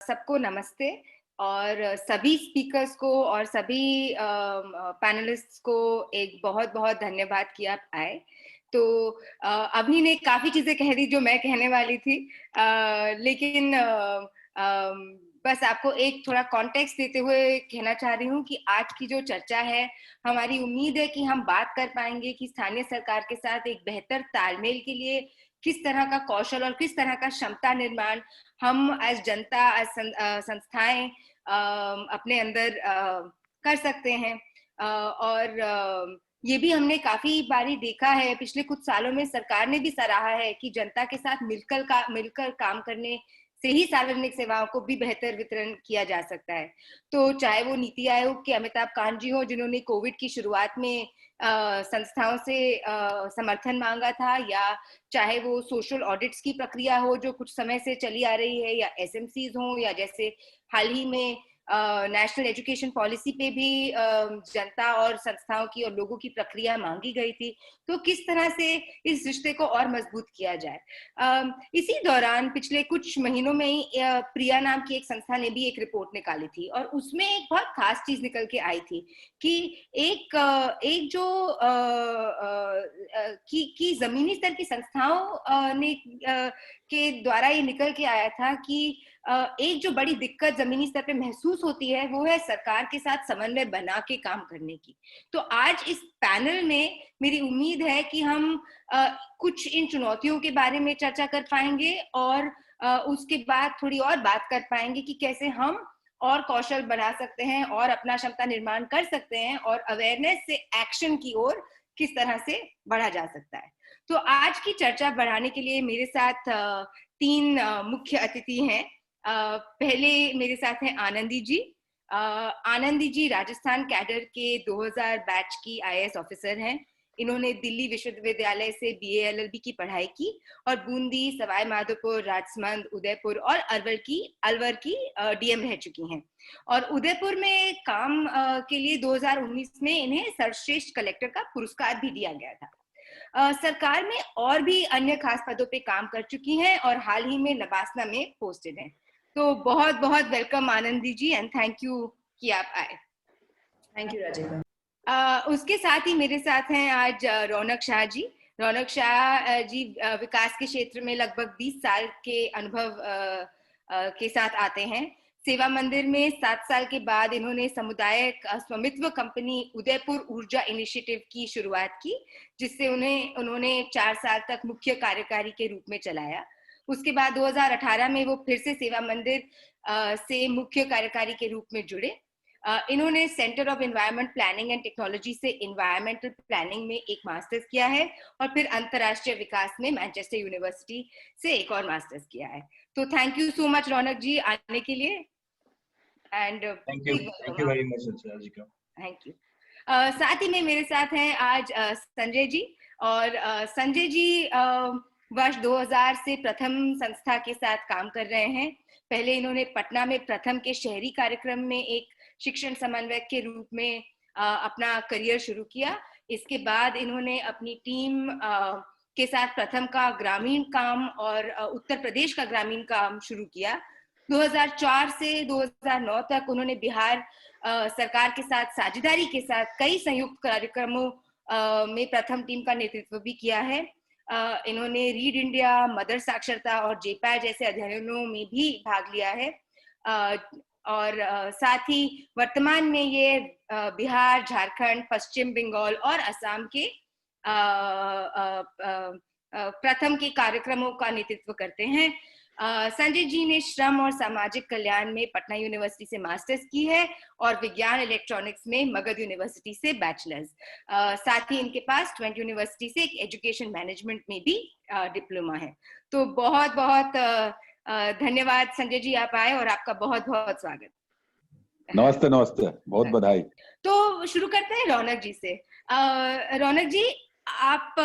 सबको नमस्ते और सभी स्पीकर्स को और सभी पैनलिस्ट्स को एक बहुत-बहुत धन्यवाद कि आप आए। तो अभी ने काफ़ी चीज़ें कह दी जो मैं कहने वाली थी, लेकिन बस आपको एक थोड़ा कॉन्टेक्स्ट देते हुए कहना चाह रही हूँ कि आज की जो चर्चा है, हमारी उम्मीद है कि हम बात कर पाएँगे कि स्थानीय सरकार के साथ एक बेहतर तालमेल के लिए किस तरह का कौशल और किस तरह का क्षमता निर्माण हम एज जनता, एज संस्थाएं अपने अंदर कर सकते हैं। और ये भी हमने काफी बारी देखा है, पिछले कुछ सालों में सरकार ने भी सराहा है कि जनता के साथ मिलकर काम करने से ही सार्वजनिक सेवाओं को भी बेहतर वितरण किया जा सकता है। तो चाहे वो नीति आयोग के अमिताभ कांत जी हो, जिन्होंने कोविड की शुरुआत में संस्थाओं से समर्थन मांगा था, या चाहे वो सोशल ऑडिट्स की प्रक्रिया हो जो कुछ समय से चली आ रही है, या एसएमसीज हो, या जैसे हाल ही में नेशनल एजुकेशन पॉलिसी पे भी जनता और संस्थाओं की और लोगों की प्रक्रिया मांगी गई थी। तो किस तरह से इस रिश्ते को और मजबूत किया जाए। इसी दौरान पिछले कुछ महीनों में ही प्रिया नाम की एक संस्था ने भी एक रिपोर्ट निकाली थी और उसमें एक बहुत खास चीज निकल के आई थी कि एक जो की जमीनी स्तर की संस्थाओं ने के द्वारा ये निकल के आया था कि एक जो बड़ी दिक्कत जमीनी स्तर पे महसूस होती है वो है सरकार के साथ समन्वय बना के काम करने की। तो आज इस पैनल में मेरी उम्मीद है कि हम कुछ इन चुनौतियों के बारे में चर्चा कर पाएंगे और उसके बाद थोड़ी और बात कर पाएंगे कि कैसे हम और कौशल बना सकते हैं और अपना क्षमता निर्माण कर सकते हैं और अवेयरनेस से एक्शन की ओर किस तरह से बढ़ा जा सकता है। तो आज की चर्चा बढ़ाने के लिए मेरे साथ तीन मुख्य अतिथि हैं। पहले मेरे साथ हैं आनंदी जी। आनंदी जी राजस्थान कैडर के 2000 बैच की आईएएस ऑफिसर हैं। इन्होंने दिल्ली विश्वविद्यालय से बीए एलएलबी की पढ़ाई की और बूंदी, सवाई माधोपुर, राजसमंद, उदयपुर और अलवर की डीएम रह चुकी हैं। और उदयपुर में काम के लिए 2019 में इन्हें सर्वश्रेष्ठ कलेक्टर का पुरस्कार भी दिया गया था। सरकार में और भी अन्य खास पदों पे काम कर चुकी हैं और हाल ही में लबासना में पोस्टेड हैं। तो बहुत बहुत welcome Anandi ji and thank you कि आप आए। Thank you Rajendra. उसके साथ ही मेरे साथ हैं आज रौनक शाह जी। रौनक शाह जी विकास के क्षेत्र में लगभग 20 साल के अनुभव के साथ आते हैं। सेवा मंदिर में 7 साल के बाद इन्होंने सामुदायिक स्वामित्व कंपनी उदयपुर ऊर्जा इनिशिएटिव की शुरुआत की, जिससे उन्होंने 4 साल तक मुख्य कार्यकारी के रूप में चलाया। उसके बाद 2018 में वो फिर से सेवा मंदिर से मुख्य कार्यकारी के रूप में जुड़े। इन्होंने centre of environment planning and technology से एनवायरमेंटल प्लानिंग में एक मास्टर्स किया है और फिर अंतरराष्ट्रीय विकास में मैनचेस्टर यूनिवर्सिटी से एक और मास्टर्स किया है। तो थैंक यू सो मच रौनक जी आने के लिए and thank you very much Rajika. Thank you. साथ ही में मेरे साथ हैं आज संजय जी। और संजय जी वर्ष 2000 से प्रथम संस्था के साथ काम कर रहे हैं। पहले इन्होंने पटना में प्रथम के शहरी कार्यक्रम में एक शिक्षण समन्वयक के रूप में अपना करियर शुरू किया। इसके बाद इन्होंने अपनी टीम के साथ प्रथम का ग्रामीण काम और उत्तर प्रदेश का ग्रामीण काम शुरू किया। 2004 से 2009 तक उन्होंने बिहार सरकार के साथ साझेदारी के साथ कई संयुक्त कार्यक्रमों में प्रथम टीम का नेतृत्व भी किया है। इन्होंने रीड इंडिया, मदर साक्षरता और जेपैड जैसे अध्ययनों में भी भाग लिया है। और साथ ही वर्तमान में ये बिहार, झारखंड, पश्चिम बंगाल और असम के प्रथम के कार्यक्रमों का नेतृत्व करते हैं। संजय जी ने श्रम और सामाजिक कल्याण में पटना यूनिवर्सिटी से मास्टर्स की है और विज्ञान इलेक्ट्रॉनिक्स में मगध यूनिवर्सिटी से बैचलर्स। साथ ही इनके पास 20 यूनिवर्सिटी से एक एजुकेशन मैनेजमेंट में भी डिप्लोमा है। तो बहुत बहुत धन्यवाद संजय जी, आप आए और आपका बहुत बहुत स्वागत। नमस्ते नमस्ते, बहुत बधाई। तो शुरू करते हैं रौनक जी से। रौनक जी, आप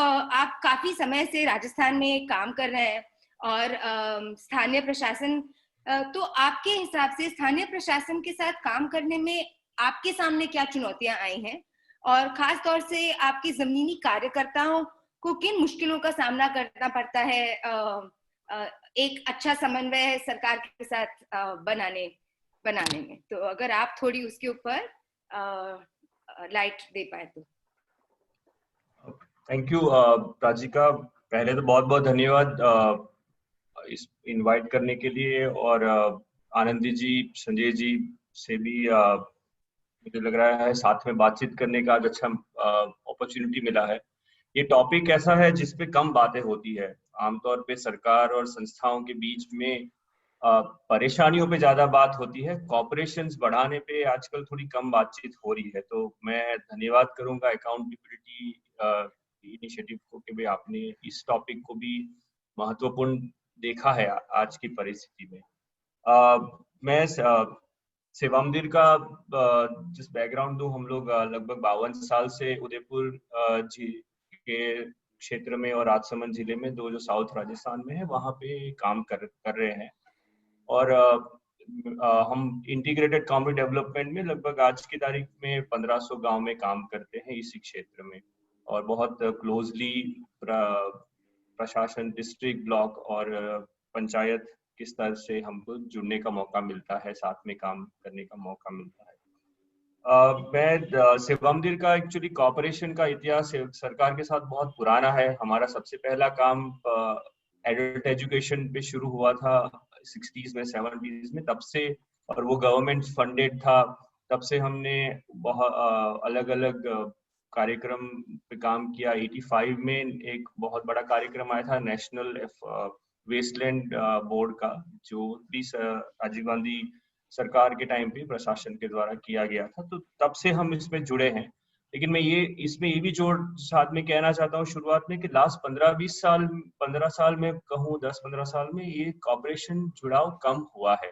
काफी समय से राजस्थान में काम कर रहे हैं और स्थानीय प्रशासन, तो आपके हिसाब से स्थानीय प्रशासन के साथ काम करने में आपके सामने क्या चुनौतियां आई हैं और खास तौर से आपके जमीनी कार्यकर्ताओं को किन मुश्किलों का सामना करना पड़ता है एक अच्छा समन्वय सरकार के साथ बनाने में। तो अगर आप थोड़ी उसके ऊपर लाइट दे पाए तो। थैंक यू प्राजिका, पहले तो बहुत बहुत धन्यवाद इस इनवाइट करने के लिए, और आनंदी जी, संजय जी से भी मुझे लग रहा है साथ में बातचीत करने का आज अच्छा अपॉर्चुनिटी मिला है। ये टॉपिक ऐसा है जिस पे कम बातें होती है। आमतौर पे सरकार और संस्थाओं के बीच में परेशानियों पे ज्यादा बात होती है, कॉपरेशंस बढ़ाने पे आजकल थोड़ी कम बातचीत हो रही है। तो मैं धन्यवाद करूंगा अकाउंटेबिलिटी इनिशिएटिव को कि भाई आपने इस टॉपिक को भी महत्वपूर्ण देखा है आज की परिस्थिति में। मैं सेवामदीर का जिस बैकग्राउंड दूं, हम लोग लगभग 52 साल से उदयपुर के क्षेत्र में और राजसमंद जिले में, जो साउथ राजस्थान में है, वहां पे काम कर रहे हैं। और हम इंटीग्रेटेड कम्युनिटी डेवलपमेंट में लगभग आज की तारीख में 1500 गांव में काम करते हैं इसी क्षेत्र में, और बहुत क्लोजली प्रशासन, डिस्ट्रिक्ट, ब्लॉक और पंचायत के स्तर से हमको जुड़ने का मौका मिलता है, साथ में काम करने का मौका मिलता है। मैं सेवामदीर का एक्चुअली कॉपरेशन का इतिहास सरकार के साथ बहुत पुराना है। हमारा सबसे पहला काम एडल्ट एजुकेशन पे शुरू हुआ था 60s में, 70s में, तब से, और वो गवर्नमेंट फंडेड था। तब से हमने बहुत अलग अलग कार्यक्रम पे काम किया। 85 में एक बहुत बड़ा कार्यक्रम आया था नेशनल वेस्टलैंड बोर्ड का, जो भी राजीव गांधी सरकार के टाइम पे प्रशासन के द्वारा किया गया था। तो तब से हम इसमें जुड़े हैं। लेकिन मैं इसमें ये भी जोड़ साथ में कहना चाहता हूँ शुरुआत में कि लास्ट 15 साल में कहूँ, 10-15 साल में ये कॉपरेशन जुड़ाव कम हुआ है,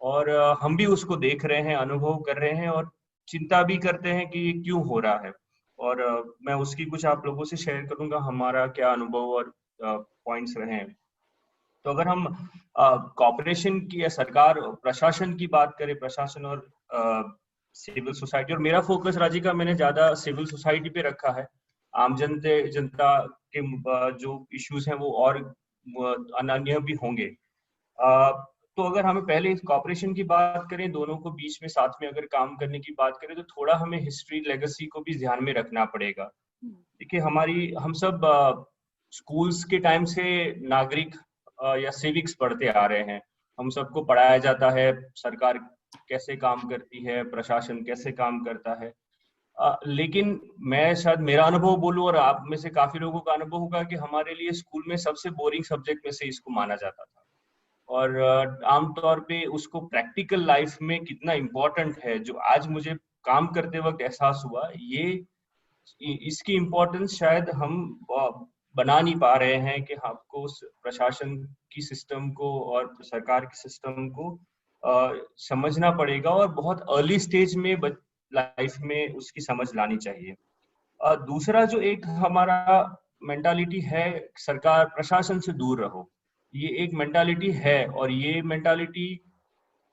और हम भी उसको देख रहे हैं, अनुभव कर रहे हैं, और चिंता भी करते हैं कि ये क्यों हो रहा है। और मैं उसकी कुछ आप लोगों से शेयर करूंगा, हमारा क्या अनुभव और पॉइंट्स रहे हैं। तो अगर हम कॉर्पोरेशन की या सरकार प्रशासन की बात करें, प्रशासन और सिविल सोसाइटी, और मेरा फोकस राजिका मैंने ज्यादा सिविल सोसाइटी पे रखा है। आम जनता के जो इश्यूज हैं वो और अनन्य भी होंगे। तो अगर हमें पहले कॉर्पोरेशन की बात करें, दोनों को बीच में साथ में अगर काम करने की बात करें, तो थोड़ा हमें हिस्ट्री, लेगेसी को भी ध्यान में रखना पड़ेगा। देखिए, हम सब स्कूल्स के टाइम से नागरिक या सिविक्स पढ़ते आ रहे हैं। हम सबको पढ़ाया जाता है सरकार कैसे काम करती है, प्रशासन कैसे काम करता है। लेकिन मैं शायद मेरा अनुभव बोलूं, और आप में से काफी लोगों का अनुभव होगा, कि हमारे लिए स्कूल में सबसे बोरिंग सब्जेक्ट में से इसको माना जाता था। और आमतौर पे उसको प्रैक्टिकल लाइफ में कितना इम्पोर्टेंट है, जो आज मुझे काम करते वक्त एहसास हुआ, इसकी इम्पोर्टेंस शायद हम बना नहीं पा रहे हैं, कि आपको प्रशासन की सिस्टम को और सरकार के सिस्टम को समझना पड़ेगा, और बहुत अर्ली स्टेज में लाइफ में उसकी समझ लानी चाहिए। दूसरा जो एक हमारा मेंटालिटी है, सरकार प्रशासन से दूर रहो, ये एक मेंटालिटी है, और ये मेंटालिटी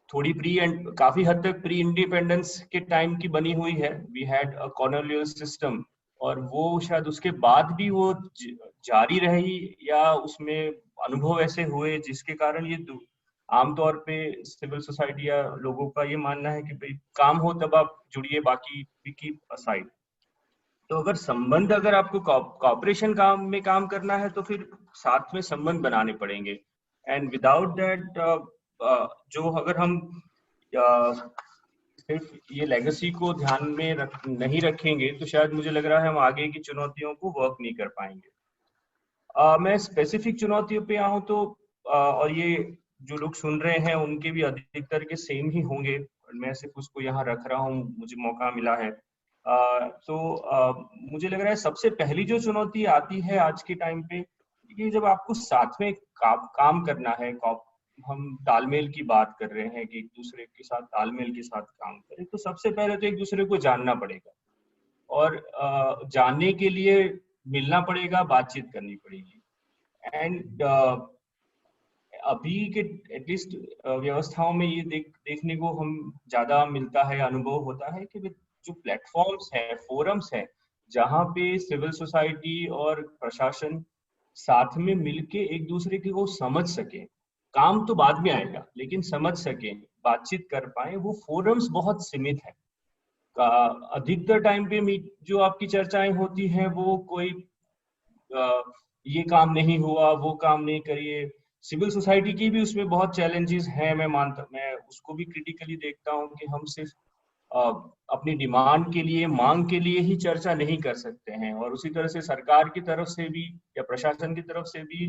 थोड़ी काफी हद तक प्री इंडिपेंडेंस के टाइम की बनी हुई है। We had a colonial system, और वो शायद उसके बाद भी वो जारी रही, या उसमें अनुभव ऐसे हुए जिसके कारण ये आमतौर पे सिविल सोसाइटी या लोगों का ये मानना है कि भाई काम हो तब आप जुड़िए, बाकी की असाइड। तो अगर आपको कॉपरेशन काम में काम करना है, तो फिर साथ में संबंध बनाने पड़ेंगे। एंड विदाउट दैट, जो अगर हम सिर्फ ये लेगेसी को ध्यान में नहीं रखेंगे, तो शायद मुझे लग रहा है हम आगे की चुनौतियों को वर्क नहीं कर पाएंगे। मैं स्पेसिफिक चुनौतियों पे आऊँ तो और ये जो लोग सुन रहे हैं उनके भी अधिकतर के सेम ही होंगे, मैं सिर्फ उसको यहाँ रख रहा हूँ, मुझे मौका मिला है। मुझे लग रहा है सबसे पहली जो चुनौती आती है आज के टाइम पे, कि जब आपको साथ में काम करना है, हम तालमेल की बात कर रहे हैं कि एक दूसरे के साथ तालमेल के साथ काम करें, तो सबसे पहले तो एक दूसरे को जानना पड़ेगा, और जानने के लिए मिलना पड़ेगा, बातचीत करनी पड़ेगी। एंड अभी के एटलीस्ट व्यवस्थाओं में ये देखने को हम ज्यादा मिलता है, अनुभव होता है, कि जो प्लेटफॉर्म्स हैं, फोरम्स हैं, जहाँ पे सिविल सोसाइटी और प्रशासन साथ में मिलके एक दूसरे को समझ सके। काम तो बाद में आएगा, लेकिन समझ सके, बातचीत कर पाए, वो फोरम्स बहुत सीमित है। अधिकतर टाइम पे जो आपकी चर्चाएं होती हैं वो कोई ये काम नहीं हुआ, वो काम नहीं करिए। सिविल सोसाइटी की भी उसमें बहुत चैलेंजेस हैं, मैं उसको भी क्रिटिकली देखता हूँ कि हम सिर्फ अ, अपनी डिमांड के लिए, मांग के लिए ही चर्चा नहीं कर सकते हैं, और उसी तरह से सरकार की तरफ से भी या प्रशासन की तरफ से भी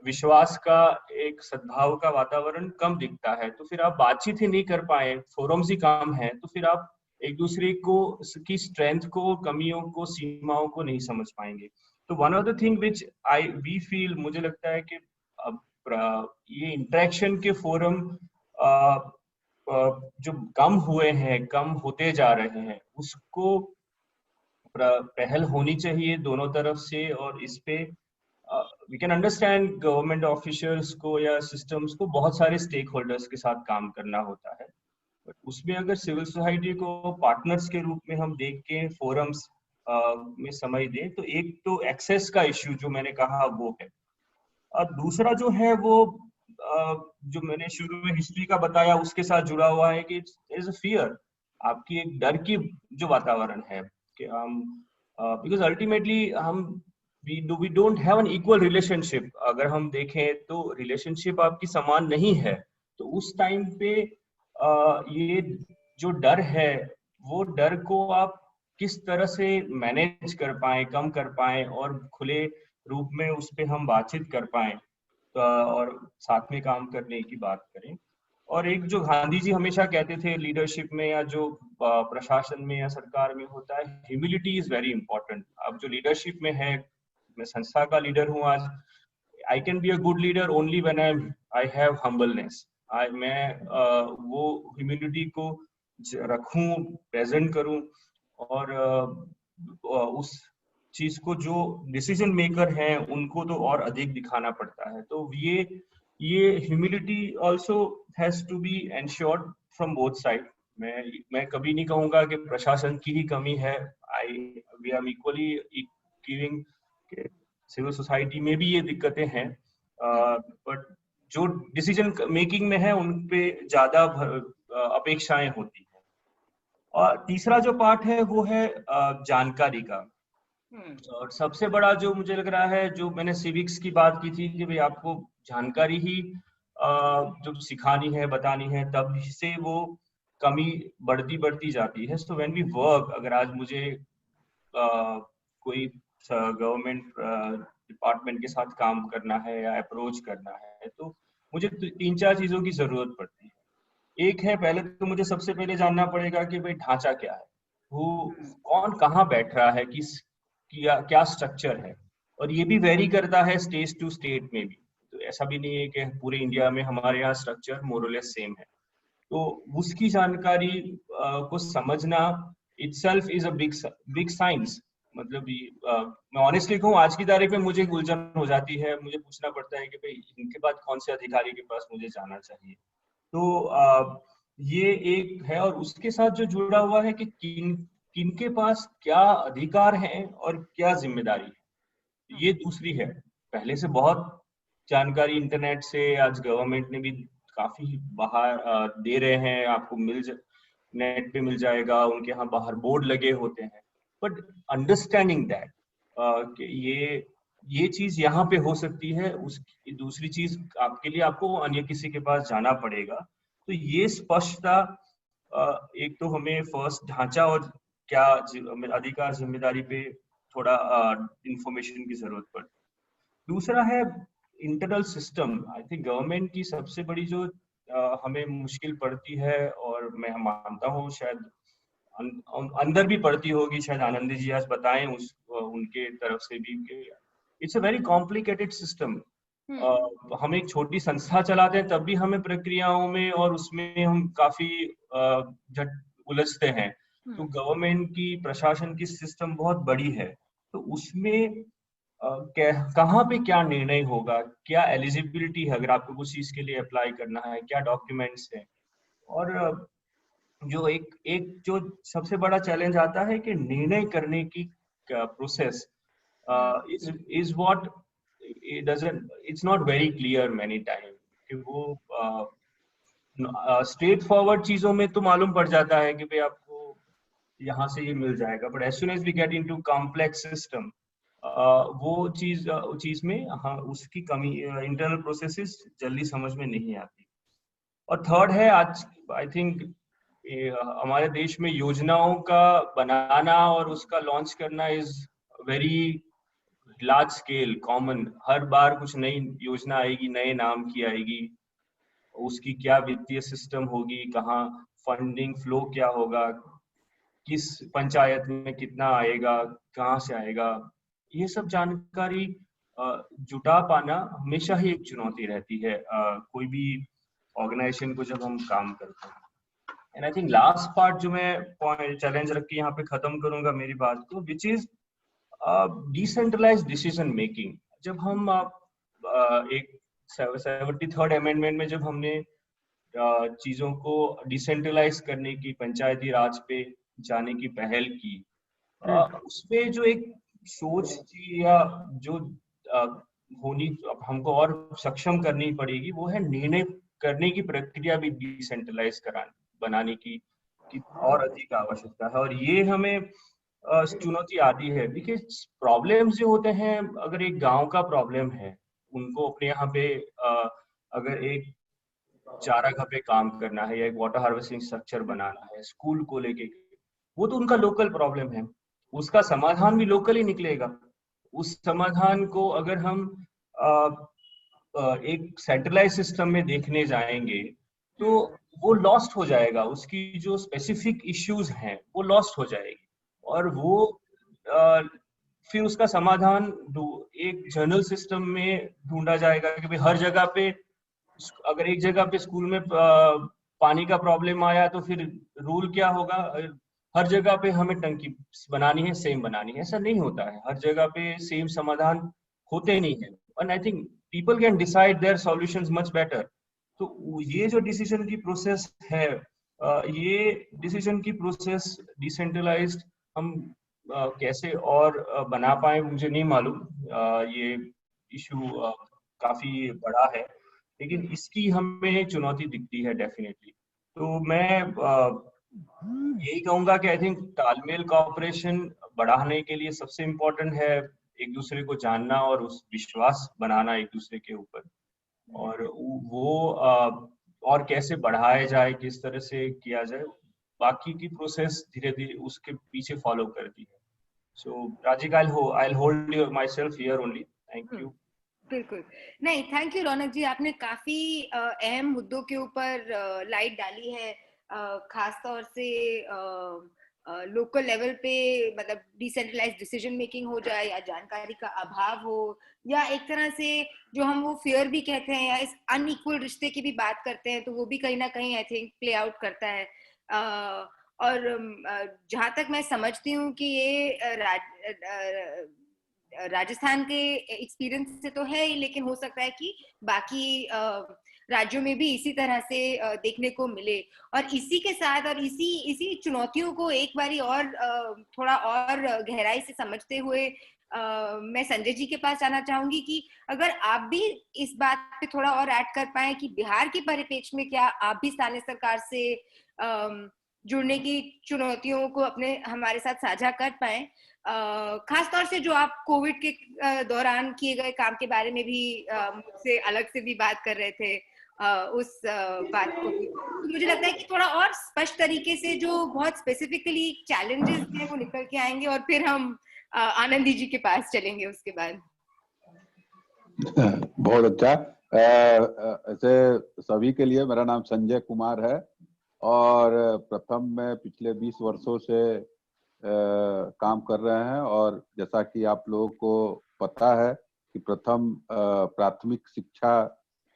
विश्वास का, एक सद्भाव का वातावरण कम दिखता है। तो फिर आप बातचीत ही नहीं कर पाए, फोरम्स ही कम है, तो फिर आप एक दूसरे को की स्ट्रेंथ को, कमियों को, सीमाओं को नहीं समझ पाएंगे। तो one of the thing which we feel, मुझे लगता है कि अब ये इंटरेक्शन के फोरम जो कम हुए हैं, कम होते जा रहे हैं, उसको पहल होनी चाहिए दोनों तरफ से। और इस पे we can understand government officials को या सिस्टम्स को बहुत सारे स्टेक होल्डर्स के साथ काम करना होता है, बट उसमें अगर सिविल सोसाइटी को पार्टनर्स के रूप में हम देख के फोरम्स में समय दें, तो एक तो एक्सेस का इश्यू जो मैंने कहा वो है, और दूसरा जो है वो जो मैंने शुरू में हिस्ट्री का बताया उसके साथ जुड़ा हुआ है कि इज अ फियर, आपकी एक डर की जो वातावरण है कि हम, बिकॉज अल्टीमेटली हम we don't have an equal relationship. अगर हम देखें तो रिलेशनशिप आपकी समान नहीं है, तो उस टाइम पे ये जो डर है, वो डर को आप किस तरह से मैनेज कर पाए, कम कर पाए, और खुले रूप में उस पे हम बातचीत कर पाए, और साथ में काम करने की बात करें। और एक जो गांधी जी हमेशा कहते थे लीडरशिप में, या जो प्रशासन में या सरकार में होता है, ह्यूमिलिटी इज वेरी इंपॉर्टेंट। अब जो लीडरशिप में है, मैं संस्था का लीडर हूँ आज, I can be a good leader only when I have humbleness. मैं वो ह्यूमिलिटी को रखूं, प्रेजेंट करूं, और उस चीज को जो डिसीजन मेकर हैं उनको तो और अधिक दिखाना पड़ता है। तो ये humility also has to be ensured from both side. मैं कभी नहीं कहूंगा कि प्रशासन की ही कमी है। I we are equally giving, civil society में भी ये दिक्कतें हैं, बट जो डिसीजन मेकिंग में है उन पे ज्यादा अपेक्षाएं होती हैं। और तीसरा जो पार्ट है वो है जानकारी का। और सबसे बड़ा जो मुझे लग रहा है, जो मैंने सिविक्स की बात की थी कि भाई आपको जानकारी ही जो सिखानी है, बतानी है, तब से वो कमी बढ़ती बढ़ती जाती है। सो व्हेन वी वर्क, अगर आज मुझे कोई गवर्नमेंट डिपार्टमेंट के साथ काम करना है या अप्रोच करना है, तो मुझे 3-4 चीजों की जरूरत पड़ती है। एक है, पहले तो मुझे सबसे पहले जानना पड़ेगा कि भाई ढांचा क्या है, वो कौन कहाँ बैठ रहा है, क्या स्ट्रक्चर है। और ये भी वेरी करता है स्टेट टू स्टेट में भी, तो ऐसा भी नहीं है कि पूरे इंडिया में हमारे यहाँ स्ट्रक्चर मोरलेस सेम है। तो उसकी जानकारी को समझना itself is a big science. मतलब मैं ऑनेस्टली कहूँ, आज की तारीख में मुझे उलझन हो जाती है, मुझे पूछना पड़ता है कि भाई इनके बाद कौन से अधिकारी के पास मुझे जाना चाहिए। तो ये एक है, और उसके साथ जो जुड़ा हुआ है कि किनके पास क्या अधिकार हैं और क्या जिम्मेदारी है, ये दूसरी है। पहले से बहुत जानकारी इंटरनेट से आज गवर्नमेंट ने भी काफी बाहर दे रहे हैं, आपको नेट पे मिल जाएगा, उनके यहाँ बाहर बोर्ड लगे होते हैं। बट अंडरस्टैंडिंग दैट कि ये चीज यहाँ पे हो सकती है, उसकी दूसरी चीज आपके लिए आपको अन्य किसी के पास जाना पड़ेगा। तो ये स्पष्टता, एक तो हमें फर्स्ट ढांचा और क्या अधिकार जिम्मेदारी पे थोड़ा इंफॉर्मेशन की जरूरत पड़ती। दूसरा है internal system. I think government की सबसे बड़ी जो हमें मुश्किल पड़ती है, और मैं मानता हूँ शायद अंदर भी पड़ती होगी, शायद आनंदी जी आज बताएं उनके तरफ से भी, it's a very complicated system. हम एक छोटी संस्था चलाते हैं तब भी हमें प्रक्रियाओं में और उसमें हम काफी उलझते हैं। तो गवर्नमेंट की, प्रशासन की सिस्टम बहुत बड़ी है, तो उसमें कहाँ पे क्या निर्णय होगा, क्या एलिजिबिलिटी है अगर आपको कुछ चीज के लिए अप्लाई करना है, क्या डॉक्यूमेंट्स है। और जो एक जो सबसे बड़ा चैलेंज आता है कि निर्णय करने की process is what it's not very clear many time कि वो स्ट्रेट फॉरवर्ड चीजों में तो मालूम पड़ जाता है कि भाई आपको यहाँ से ये मिल जाएगा, but as soon as we get into complex system वो चीज में हाँ उसकी कमी, इंटरनल प्रोसेसेस जल्दी समझ में नहीं आती। और थर्ड है आज आई थिंक हमारे देश में योजनाओं का बनाना और उसका लॉन्च करना is very large scale common. हर बार कुछ नई योजना आएगी, नए नाम की आएगी, उसकी क्या वित्तीय सिस्टम होगी, कहाँ फंडिंग फ्लो क्या होगा, किस पंचायत में कितना आएगा, कहाँ से आएगा, ये सब जानकारी जुटा पाना हमेशा ही एक चुनौती रहती है कोई भी ऑर्गेनाइजेशन को जब हम काम करते हैं। And I think last part जो मैं पॉइंट चैलेंज रख के यहाँ पे खत्म करूंगा मेरी बात को, which is decentralised decision making. जब हम एक 73rd अमेंडमेंट में जब हमने चीजों को डिसेंट्रलाइज करने की, पंचायती राज पे जाने की पहल की, उसमें जो एक सोच थी या जो होनी हमको और सक्षम करनी पड़ेगी, वो है निर्णय करने की प्रक्रिया भी डिसेंट्रलाइज बनाने की और अधिक आवश्यकता है। और ये हमें चुनौती आती है बिकॉज प्रॉब्लम्स जो होते हैं, अगर एक गांव का प्रॉब्लम है, उनको अपने यहाँ पे अगर एक चारागाह पे काम करना है या एक वाटर हार्वेस्टिंग स्ट्रक्चर बनाना है, स्कूल को लेके, वो तो उनका लोकल प्रॉब्लम है, उसका समाधान भी लोकल ही निकलेगा। उस समाधान को अगर हम एक सेंट्रलाइज सिस्टम में देखने जाएंगे तो वो लॉस्ट हो जाएगा, उसकी जो स्पेसिफिक इश्यूज हैं वो लॉस्ट हो जाएगी, और वो फिर उसका समाधान एक जनरल सिस्टम में ढूंढा जाएगा कि भाई हर जगह पे, अगर एक जगह पे स्कूल में पानी का प्रॉब्लम आया तो फिर रूल क्या होगा, हर जगह पे हमें टंकी बनानी है, सेम बनानी है, ऐसा नहीं होता है। हर जगह पे सेम समाधान होते नहीं है, और I think people can decide their solutions much better. तो ये जो डिसीजन की प्रोसेस है, ये डिसीजन की प्रोसेस डिसेंट्रलाइज्ड हम कैसे और बना पाए मुझे नहीं मालूम। ये इशू काफी बड़ा है, लेकिन इसकी हमें चुनौती दिखती है डेफिनेटली। तो मैं यही कहूंगा कि आई थिंक तालमेल कॉपरेशन बढ़ाने के लिए सबसे इम्पोर्टेंट है एक दूसरे को जानना और उस विश्वास बनाना एक दूसरे के ऊपर, और वो और कैसे बढ़ाया जाए, किस तरह से किया जाए, बाकी की प्रोसेस धीरे धीरे उसके पीछे फॉलो करती है। So Rajika, I hold your my self here only. Thank you. बिल्कुल नहीं, थैंक यू रौनक जी, आपने काफी अहम मुद्दों के ऊपर लाइट डाली है, खास तौर से लोकल लेवल पे, मतलब डिसेंट्रलाइज डिसीजन मेकिंग हो जाए या जानकारी का अभाव हो, या एक तरह से जो हम वो फियर भी कहते हैं या इस अनइक्वल रिश्ते की भी बात करते हैं, तो वो भी कहीं ना कहीं आई थिंक प्ले आउट करता है। और जहां तक मैं समझती हूँ कि ये राजस्थान के एक्सपीरियंस से तो है ही, लेकिन हो सकता है कि बाकी राज्यों में भी इसी तरह से देखने को मिले। और इसी के साथ और इसी चुनौतियों को एक बारी और थोड़ा और गहराई से समझते हुए मैं संजय जी के पास जाना चाहूंगी कि अगर आप भी इस बात पे थोड़ा और ऐड कर पाए कि बिहार के परिप्रेक्ष्य में क्या आप भी स्थानीय सरकार से जुड़ने की चुनौतियों को अपने हमारे साथ साझा कर पाए, खास तौर से जो आप कोविड के दौरान किए गए काम के बारे में भी मुझसे अलग से भी बात कर रहे थे, उस बात को भी, तो मुझे लगता है कि थोड़ा और स्पष्ट तरीके से जो बहुत स्पेसिफिकली चैलेंजेस हैं वो निकल के आएंगे, और फिर हम आनंदी जी के पास चलेंगे उसके बाद। बहुत अच्छा। ऐसे सभी के लिए, मेरा नाम संजय कुमार है और प्रथम में पिछले 20 वर्षों से काम कर रहे हैं। और जैसा कि आप लोगों को पता है कि प्रथम प्राथमिक शिक्षा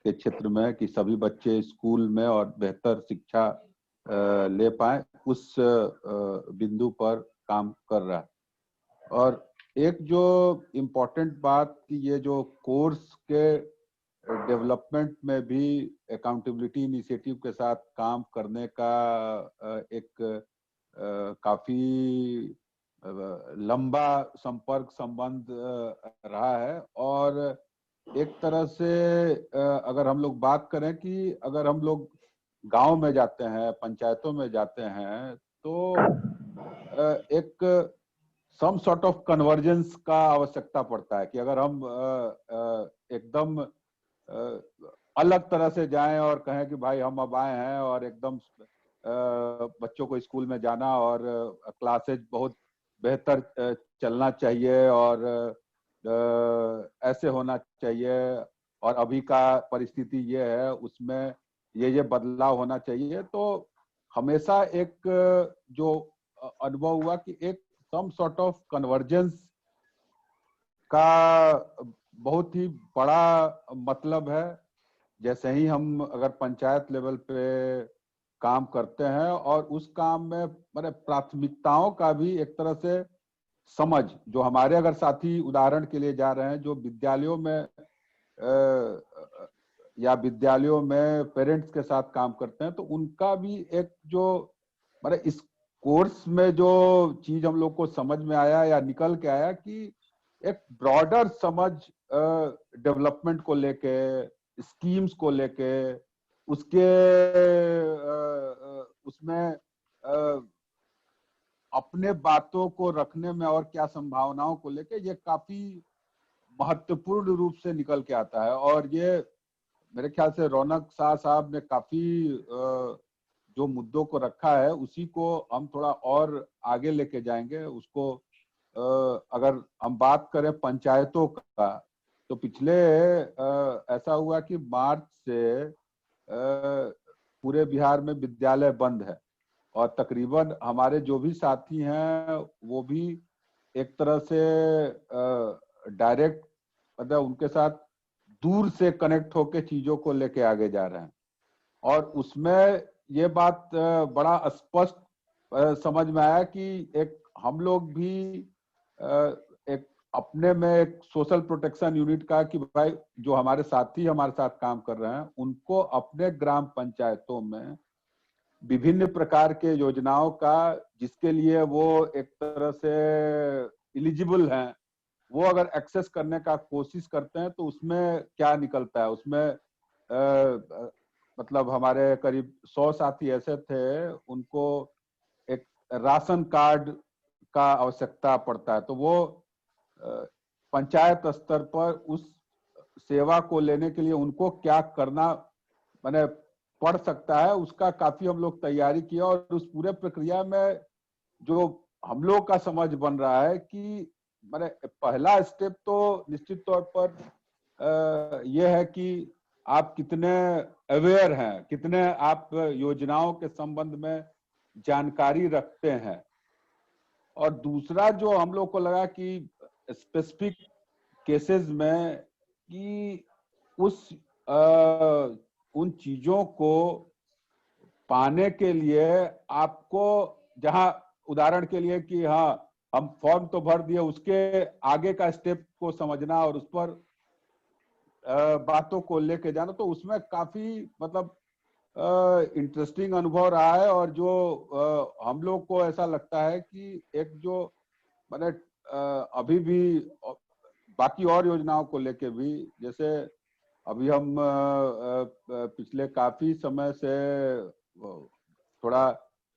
के क्षेत्र में कि सभी बच्चे स्कूल में और बेहतर शिक्षा ले पाए, उस बिंदु पर काम कर रहा है। और एक जो इम्पोर्टेंट बात कि ये जो कोर्स के डेवलपमेंट में भी अकाउंटेबिलिटी इनिशिएटिव के साथ काम करने का एक काफी लंबा संपर्क संबंध रहा है। और एक तरह से अगर हम लोग बात करें कि अगर हम लोग गांव में जाते हैं, पंचायतों में जाते हैं, तो एक सम सॉर्ट ऑफ कन्वर्जेंस का आवश्यकता पड़ता है कि अगर हम एकदम अलग तरह से जाएं और कहें कि भाई हम अब आए हैं और एकदम बच्चों को स्कूल में जाना और क्लासेज बहुत बेहतर चलना चाहिए और ऐसे होना चाहिए और अभी का परिस्थिति ये है, उसमें ये बदलाव होना चाहिए, तो हमेशा एक जो अनुभव हुआ कि एक सम सॉर्ट ऑफ कन्वर्जेंस का बहुत ही बड़ा मतलब है। जैसे ही हम अगर पंचायत लेवल पे काम करते हैं और उस काम में माने प्राथमिकताओं का भी एक तरह से समझ, जो हमारे अगर साथी उदाहरण के लिए जा रहे हैं जो विद्यालयों में या विद्यालयों में पेरेंट्स के साथ काम करते हैं, तो उनका भी एक जो माने इस कोर्स में जो चीज हम लोग को समझ में आया या निकल के आया कि एक ब्रॉडर समझ डेवलपमेंट को लेके, स्कीम्स को लेके, उसके उसमें अपने बातों को रखने में और क्या संभावनाओं को लेके ये काफी महत्वपूर्ण रूप से निकल के आता है। और ये मेरे ख्याल से रौनक शाह साहब ने काफी जो मुद्दों को रखा है उसी को हम थोड़ा और आगे लेके जाएंगे। उसको अगर हम बात करें पंचायतों का, तो पिछले ऐसा हुआ कि मार्च से पूरे बिहार में विद्यालय बंद है और तकरीबन हमारे जो भी साथी हैं वो भी एक तरह से डायरेक्ट मतलब उनके साथ दूर से कनेक्ट होके चीजों को लेके आगे जा रहे हैं। और उसमें ये बात बड़ा स्पष्ट समझ में आया कि एक हम लोग भी एक अपने में एक सोशल प्रोटेक्शन यूनिट का कि भाई जो हमारे साथी हमारे साथ काम कर रहे हैं उनको अपने ग्राम पंचायतों में विभिन्न प्रकार के योजनाओं का जिसके लिए वो एक तरह से एलिजिबल हैं, वो अगर एक्सेस करने का कोशिश करते हैं तो उसमें क्या निकलता है। उसमें मतलब हमारे करीब 100 साथी ऐसे थे, उनको एक राशन कार्ड का आवश्यकता पड़ता है, तो वो पंचायत स्तर पर उस सेवा को लेने के लिए उनको क्या करना माने पड़ सकता है, उसका काफी हम लोग तैयारी किया। और उस पूरे प्रक्रिया में जो हम लोग का समझ बन रहा है कि माने पहला स्टेप तो निश्चित तौर पर यह है कि आप कितने अवेयर हैं, कितने आप योजनाओं के संबंध में जानकारी रखते हैं। और दूसरा जो हम लोग को लगा कि स्पेसिफिक केसेस में कि उन चीजों को पाने के लिए आपको, जहां उदाहरण के लिए कि हाँ हम फॉर्म तो भर दिए, उसके आगे का स्टेप को समझना और उस पर बातों को लेके जाना, तो उसमें काफी मतलब इंटरेस्टिंग अनुभव रहा है। और जो हम लोग को ऐसा लगता है कि एक जो मैंने अभी भी बाकी और योजनाओं को लेके भी, जैसे अभी हम पिछले काफी समय से थोड़ा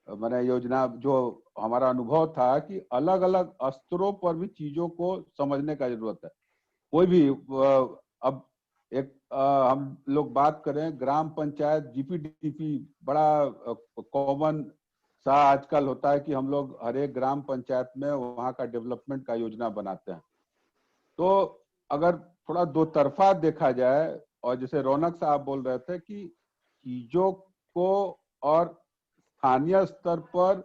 मैंने योजना जो हमारा अनुभव था कि अलग अलग स्तरों पर भी चीजों को समझने का जरूरत है। कोई भी अब एक हम लोग बात करें ग्राम पंचायत जीपीडीपी, बड़ा कॉमन सा आजकल होता है कि हम लोग हर एक ग्राम पंचायत में वहाँ का डेवलपमेंट का योजना बनाते हैं। तो अगर थोड़ा दो तरफा देखा जाए, और जैसे रौनक साहब बोल रहे थे कि चीजों को और स्थानीय स्तर पर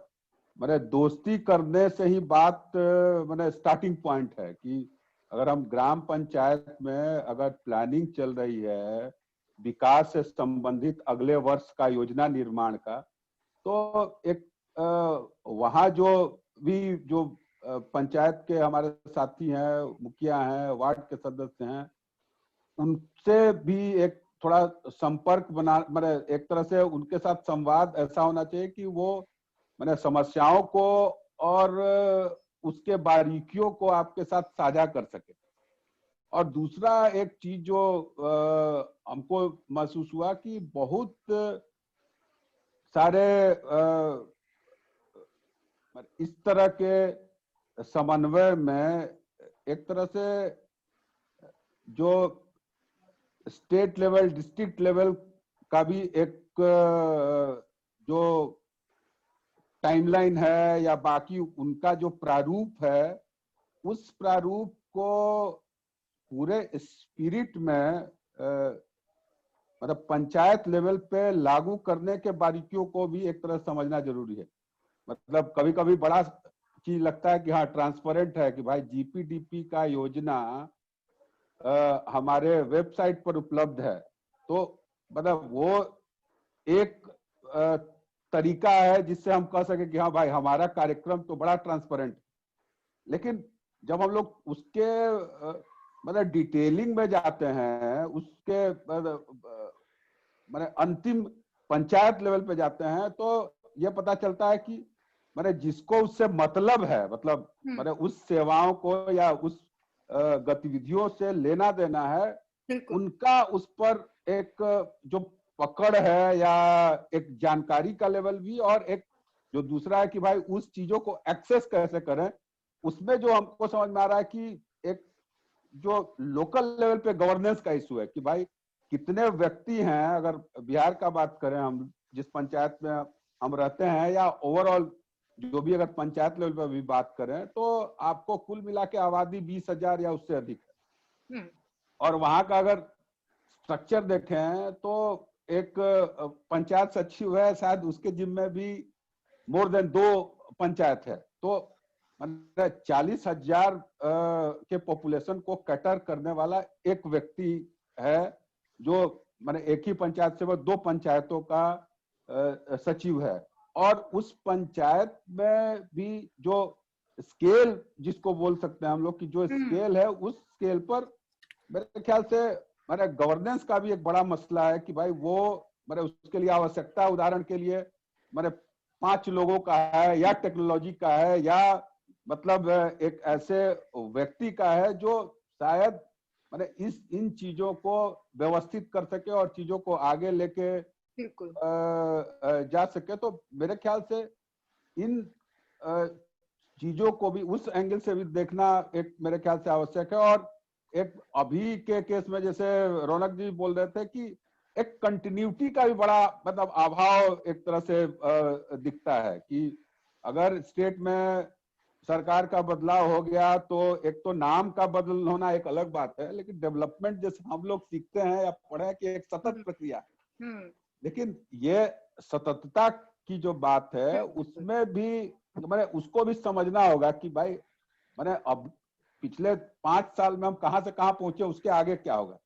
मैंने दोस्ती करने से ही बात मैंने स्टार्टिंग पॉइंट है कि अगर हम ग्राम पंचायत में अगर प्लानिंग चल रही है विकास से संबंधित अगले वर्ष का योजना निर्माण का, तो एक वहाँ जो भी जो पंचायत के हमारे साथी हैं, मुखिया हैं, वार्ड के सदस्य हैं, उनसे भी एक थोड़ा संपर्क बना, मतलब एक तरह से उनके साथ संवाद ऐसा होना चाहिए कि वो मैंने समस्याओं को और उसके बारीकियों को आपके साथ साझा कर सके। और दूसरा एक चीज जो हमको महसूस हुआ कि बहुत सारे इस तरह के समन्वय में एक तरह से जो स्टेट लेवल, डिस्ट्रिक्ट लेवल का भी एक जो टाइमलाइन है या बाकी उनका जो प्रारूप है, उस प्रारूप को पूरे स्पिरिट में मतलब पंचायत लेवल पे लागू करने के बारीकियों को भी एक तरह समझना जरूरी है। मतलब कभी कभी बड़ा चीज लगता है कि हाँ ट्रांसपेरेंट है कि भाई जीपीडीपी का योजना हमारे वेबसाइट पर उपलब्ध है, तो मतलब वो एक तरीका है जिससे हम कह सके कि हाँ भाई हमारा कार्यक्रम तो बड़ा ट्रांसपेरेंट। लेकिन जब हम लोग उसके मतलब डिटेलिंग में जाते हैं, उसके मतलब अंतिम पंचायत लेवल पे जाते हैं, तो ये पता चलता है कि मैंने जिसको उससे मतलब है, मतलब मैंने उस सेवाओं को या उस गतिविधियों से लेना देना है, उनका उस पर एक जो पकड़ है या एक जानकारी का लेवल भी, और एक जो दूसरा है कि भाई उस चीजों को एक्सेस कैसे करें, उसमें जो हमको समझ में आ रहा है कि एक जो लोकल लेवल पे गवर्नेंस का इशू है कि भाई कितने व्यक्ति हैं। अगर बिहार का बात करें, हम जिस पंचायत में हम रहते हैं, या ओवरऑल जो भी अगर पंचायत लेवल पर भी बात करें, तो आपको कुल मिला के आबादी 20,000 या उससे अधिक है। और वहां का अगर स्ट्रक्चर देखें तो एक पंचायत सचिव है, शायद उसके जिम्मे भी मोर देन 2 पंचायत है। तो मतलब 40,000 के पॉपुलेशन को कैटर करने वाला एक व्यक्ति है, जो माने एक ही पंचायत से वो 2 पंचायतों का सचिव है। और उस पंचायत में भी जो स्केल जिसको बोल सकते हैं हम लोग की जो स्केल है, उस स्केल पर मेरे ख्याल से मैंने गवर्नेंस का भी एक बड़ा मसला है कि भाई वो मैंने उसके लिए आवश्यकता, उदाहरण के लिए मैंने 5 लोगों का है या टेक्नोलॉजी का है या मतलब एक ऐसे व्यक्ति का है जो शायद मैंने इन चीजों को व्यवस्थित कर सके और चीजों को आगे लेके जा सके। तो मेरे ख्याल से इन चीजों को भी उस एंगल से भी देखना एक मेरे ख्याल से आवश्यक है। और एक अभी के केस में जैसे रौनक जी बोल रहे थे कि एक कंटिन्यूटी का भी बड़ा मतलब अभाव एक तरह से दिखता है कि अगर स्टेट में सरकार का बदलाव हो गया तो एक तो नाम का बदल होना एक अलग बात है, लेकिन डेवलपमेंट जैसे हम लोग सीखते हैं या पढ़े कि एक सतत प्रक्रिया है। लेकिन ये सततता की जो बात है उसमें भी मैंने उसको भी समझना होगा कि भाई मैंने अब पिछले 5 साल में हम कहां से कहां पहुंचे, उसके आगे क्या होगा।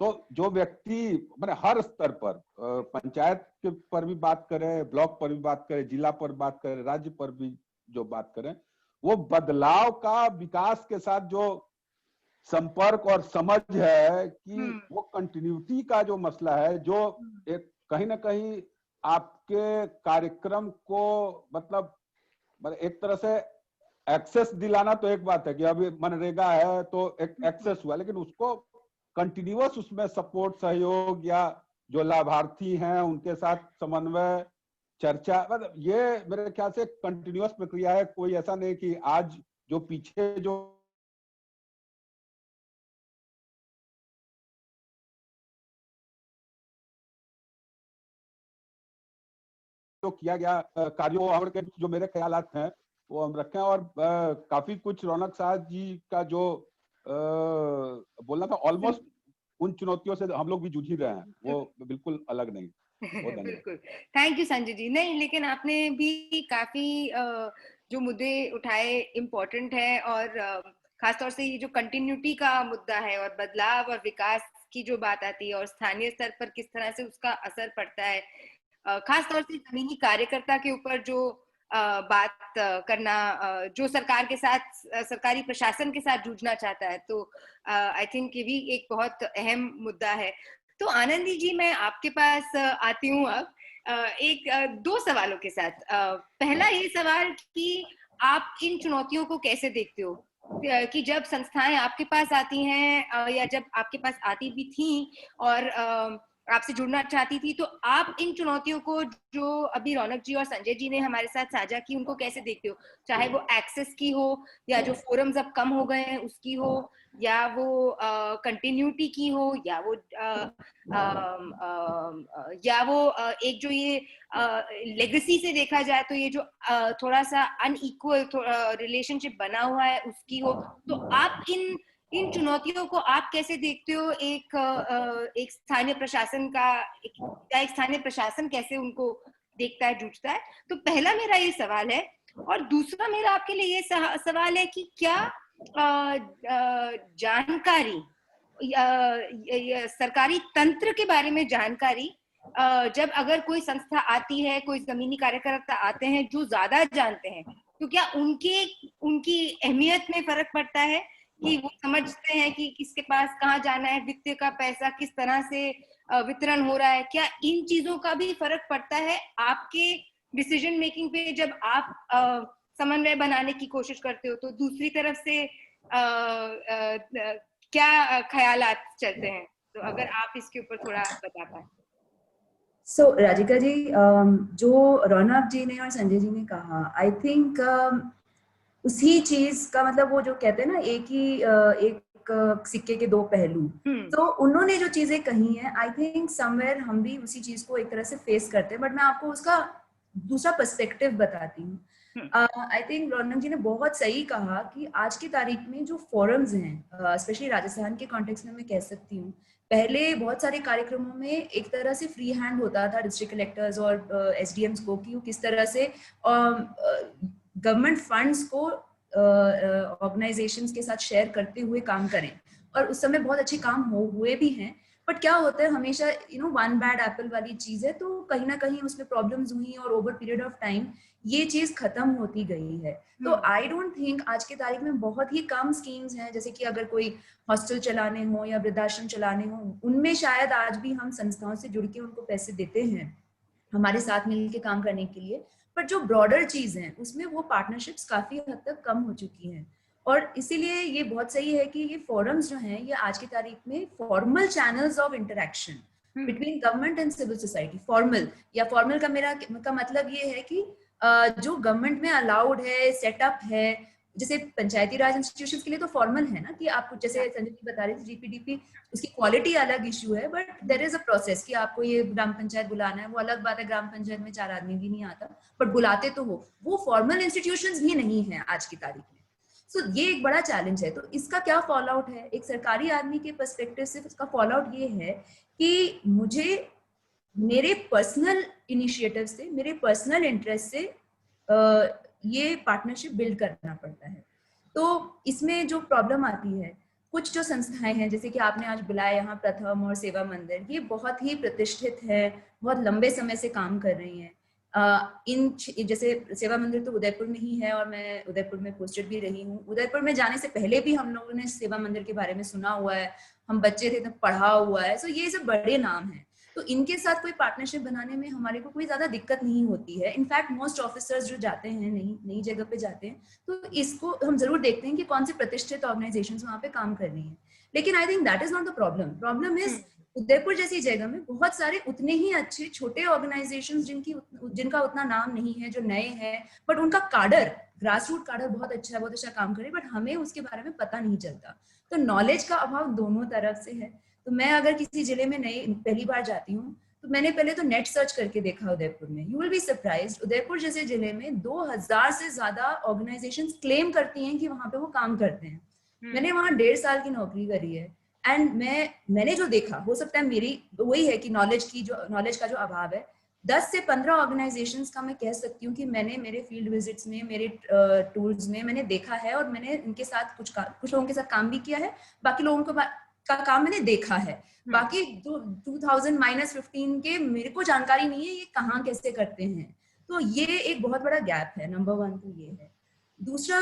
तो जो व्यक्ति मैंने हर स्तर पर पंचायत के पर भी बात करें, ब्लॉक पर भी बात करें, जिला पर बात करें, राज्य पर भी जो बात करें, वो बदलाव का विकास के साथ जो संपर्क और समझ है कि वो कंटिन्यूटी का जो मसला है, जो एक कहीं ना कहीं आपके कार्यक्रम को मतलब एक तरह से एक्सेस दिलाना तो एक बात है कि अभी मनरेगा है तो एक एक्सेस हुआ, लेकिन उसको कंटिन्यूअस उसमें सपोर्ट, सहयोग या जो लाभार्थी हैं उनके साथ समन्वय, चर्चा, मतलब ये मेरे ख्याल से कंटिन्यूअस प्रक्रिया है। कोई ऐसा नहीं कि आज जो पीछे जो किया गया कार्यों के जो मेरे ख्यालात हैं वो हम रखें। और काफी कुछ रौनक साहब जी का जो बोलना था, ऑलमोस्ट उन चुनौतियों से हम लोग भी जूझ ही रहे हैं, वो बिल्कुल अलग नहीं। बिल्कुल, थैंक यू संजय जी। नहीं, लेकिन आपने भी काफी जो मुद्दे उठाए इम्पोर्टेंट है, और खासतौर से ये जो कंटिन्यूटी का मुद्दा है और बदलाव और विकास की जो बात आती है और स्थानीय स्तर पर किस तरह से उसका असर पड़ता है, खासतौर से जमीनी कार्यकर्ता के ऊपर जो बात करना, जो सरकार के साथ, सरकारी प्रशासन के साथ जूझना चाहता है, तो आई थिंक ये भी एक बहुत अहम मुद्दा है। तो आनंदी जी, मैं आपके पास आती हूँ अब एक 2 सवालों के साथ। पहला ये सवाल कि आप इन चुनौतियों को कैसे देखते हो? कि जब संस्थाएं आपके पास आती हैं या जब आपके पास आती भी थी और आपसे जुड़ना चाहती थी, तो आप इन चुनौतियों को जो अभी रौनक जी और संजय जी ने हमारे साथ साझा की, उनको कैसे देखते हो? चाहे वो एक्सेस की हो, या जो फोरम्स अब कम हो गए हैं उसकी हो, या वो कंटिन्यूटी की हो, या वो एक जो ये लेगेसी से देखा जाए तो ये जो थोड़ा सा अनइक्वल रिलेशनशिप बना हुआ है उसकी हो। तो आप इन चुनौतियों को आप कैसे देखते हो? एक स्थानीय प्रशासन का एक स्थानीय प्रशासन कैसे उनको देखता है, जूझता है? तो पहला मेरा ये सवाल है। और दूसरा मेरा आपके लिए ये सवाल है कि क्या जानकारी, सरकारी तंत्र के बारे में जानकारी, जब अगर कोई संस्था आती है, कोई जमीनी कार्यकर्ता आते हैं जो ज्यादा जानते हैं, तो क्या उनकी अहमियत में फर्क पड़ता है कि वो समझते हैं कि किसके पास कहाँ जाना है, वित्त का पैसा किस तरह से वितरण हो रहा है? क्या इन चीजों का भी फर्क पड़ता है आपके डिसीजन मेकिंग पे जब आप समन्वय बनाने की कोशिश करते हो? तो दूसरी तरफ से क्या ख्यालात चलते हैं? तो अगर आप इसके ऊपर थोड़ा बता पाए। सो राधिका जी, जो रौनक जी ने और संजय जी ने कहा, आई थिंक उसी चीज का मतलब, वो जो कहते हैं ना, एक सिक्के के दो पहलू, तो उन्होंने जो चीजें कही हैं, आई थिंक समवेयर हम भी उसी चीज को एक तरह से फेस करते हैं, बट मैं आपको उसका दूसरा पर्सपेक्टिव बताती हूँ। आई थिंक रौनक जी ने बहुत सही कहा कि आज की तारीख में जो फोरम्स हैं, स्पेशली राजस्थान के कॉन्टेक्स्ट में मैं कह सकती हूँ, पहले बहुत सारे कार्यक्रमों में एक तरह से फ्री हैंड होता था डिस्ट्रिक्ट कलेक्टर्स और एसडीएम्स को कि वो किस तरह से गवर्नमेंट फंड्स को ऑर्गेनाइजेशंस के साथ शेयर करते हुए काम करें, और उस समय बहुत अच्छे काम हुए भी हैं। बट क्या होता है, हमेशा वन बैड एप्पल वाली चीज है, तो कहीं ना कहीं उसमें प्रॉब्लम्स हुई और ओवर पीरियड ऑफ टाइम ये चीज खत्म होती गई है। तो आई डोंट थिंक आज के तारीख में बहुत ही कम स्कीम्स हैं, जैसे कि अगर कोई हॉस्टल चलाने हो या वृद्धाश्रम चलाने हो, उनमें शायद आज भी हम संस्थाओं से जुड़ के उनको पैसे देते हैं हमारे साथ मिलकर काम करने के लिए। पर जो ब्रॉडर चीज है उसमें वो पार्टनरशिप्स काफी हद तक कम हो चुकी हैं, और इसीलिए ये बहुत सही है कि ये फोरम्स जो हैं ये आज की तारीख में formal channels of interaction between government and civil society, formal का मतलब ये है कि जो गवर्नमेंट में अलाउड है, सेटअप है, जैसे पंचायती राज इंस्टीट्यूशंस के लिए तो फॉर्मल है ना, कि आपको, जैसे संजय जी बता रहे थे, जीपीडीपी, उसकी क्वालिटी अलग इशू है, but there is a process कि आपको ये ग्राम पंचायत बुलाना है। वो अलग बात है, ग्राम पंचायत में 4 आदमी भी नहीं आता, बट बुलाते तो हो। वो फॉर्मल इंस्टीट्यूशंस भी नहीं है आज की तारीख में। सो ये एक बड़ा चैलेंज है। तो इसका क्या फॉल आउट है? एक सरकारी आदमी के पर्सपेक्टिव से इसका फॉल आउट ये है कि मुझे मेरे पर्सनल इनिशिएटिव से, मेरे पर्सनल इंटरेस्ट से ये पार्टनरशिप बिल्ड करना पड़ता है। तो इसमें जो प्रॉब्लम आती है, कुछ जो संस्थाएं हैं, जैसे कि आपने आज बुलाया यहाँ प्रथम और सेवा मंदिर, ये बहुत ही प्रतिष्ठित है, बहुत लंबे समय से काम कर रही हैं। जैसे सेवा मंदिर तो उदयपुर में ही है, और मैं उदयपुर में पोस्टेड भी रही हूँ। उदयपुर में जाने से पहले भी हम लोगों ने सेवा मंदिर के बारे में सुना हुआ है, हम बच्चे थे तब पढ़ा हुआ है। सो ये सब बड़े नाम हैं, तो इनके साथ कोई पार्टनरशिप बनाने में हमारे को कोई ज्यादा दिक्कत नहीं होती है। इनफैक्ट मोस्ट ऑफिसर्स जो जाते हैं, नई जगह पे जाते हैं, तो इसको हम जरूर देखते हैं कि कौन से प्रतिष्ठित ऑर्गेनाइजेशंस वहां पे काम कर रही हैं। लेकिन आई think that is not the problem. Problem is Udaipur जैसी जगह में बहुत सारे उतने ही अच्छे छोटे ऑर्गेनाइजेशंस जिनका उतना नाम नहीं है, जो नए हैं, बट उनका काडर, ग्रास रूट काडर बहुत अच्छा काम करे, बट हमें उसके बारे में पता नहीं चलता। तो नॉलेज का अभाव दोनों तरफ से है। तो मैं अगर किसी जिले में पहली बार जाती हूँ, तो मैंने पहले तो नेट सर्च करके देखा उदयपुर में। You will be surprised, Udaipur जैसे जिले में 2000 से ज्यादा ऑर्गेनाइजेशंस क्लेम करती हैं कि वहां पे वो काम करते हैं। मैंने वहां 1.5 साल की नौकरी करी है, एंड मैंने जो देखा, हो सकता है मेरी वही है कि नॉलेज का जो अभाव है। 10 से 15 ऑर्गेनाइजेशंस का मैं कह सकती हूँ कि मैंने मेरे फील्ड विजिट्स में, मेरे टूर्स में मैंने देखा है, और मैंने इनके साथ कुछ लोगों के साथ काम भी किया है, बाकी लोगों का काम मैंने देखा है। बाकी 2000-15 के मेरे को जानकारी नहीं है ये कहाँ कैसे करते हैं। तो ये एक बहुत बड़ा गैप है। नंबर 1 तो ये है। दूसरा,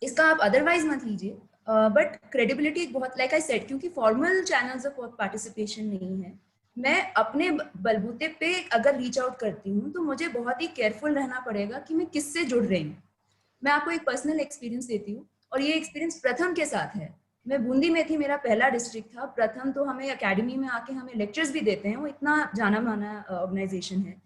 इसका आप अदरवाइज मत लीजिए, बट क्रेडिबिलिटी बहुत, लाइक आई सेड, क्योंकि फॉर्मल चैनल्स ऑफ पार्टिसिपेशन नहीं है, मैं अपने बलबूते पे अगर रीच आउट करती हूँ तो मुझे बहुत ही केयरफुल रहना पड़ेगा कि मैं किससे जुड़ रही हूँ। मैं आपको एक पर्सनल एक्सपीरियंस देती हूँ, और ये एक्सपीरियंस प्रथम के साथ है। मैं बूंदी में थी, मेरा पहला डिस्ट्रिक्ट था। प्रथम तो हमें एकेडमी में आके हमें लेक्चर्स भी देते हैं, वो इतना जाना माना ऑर्गेनाइजेशन है।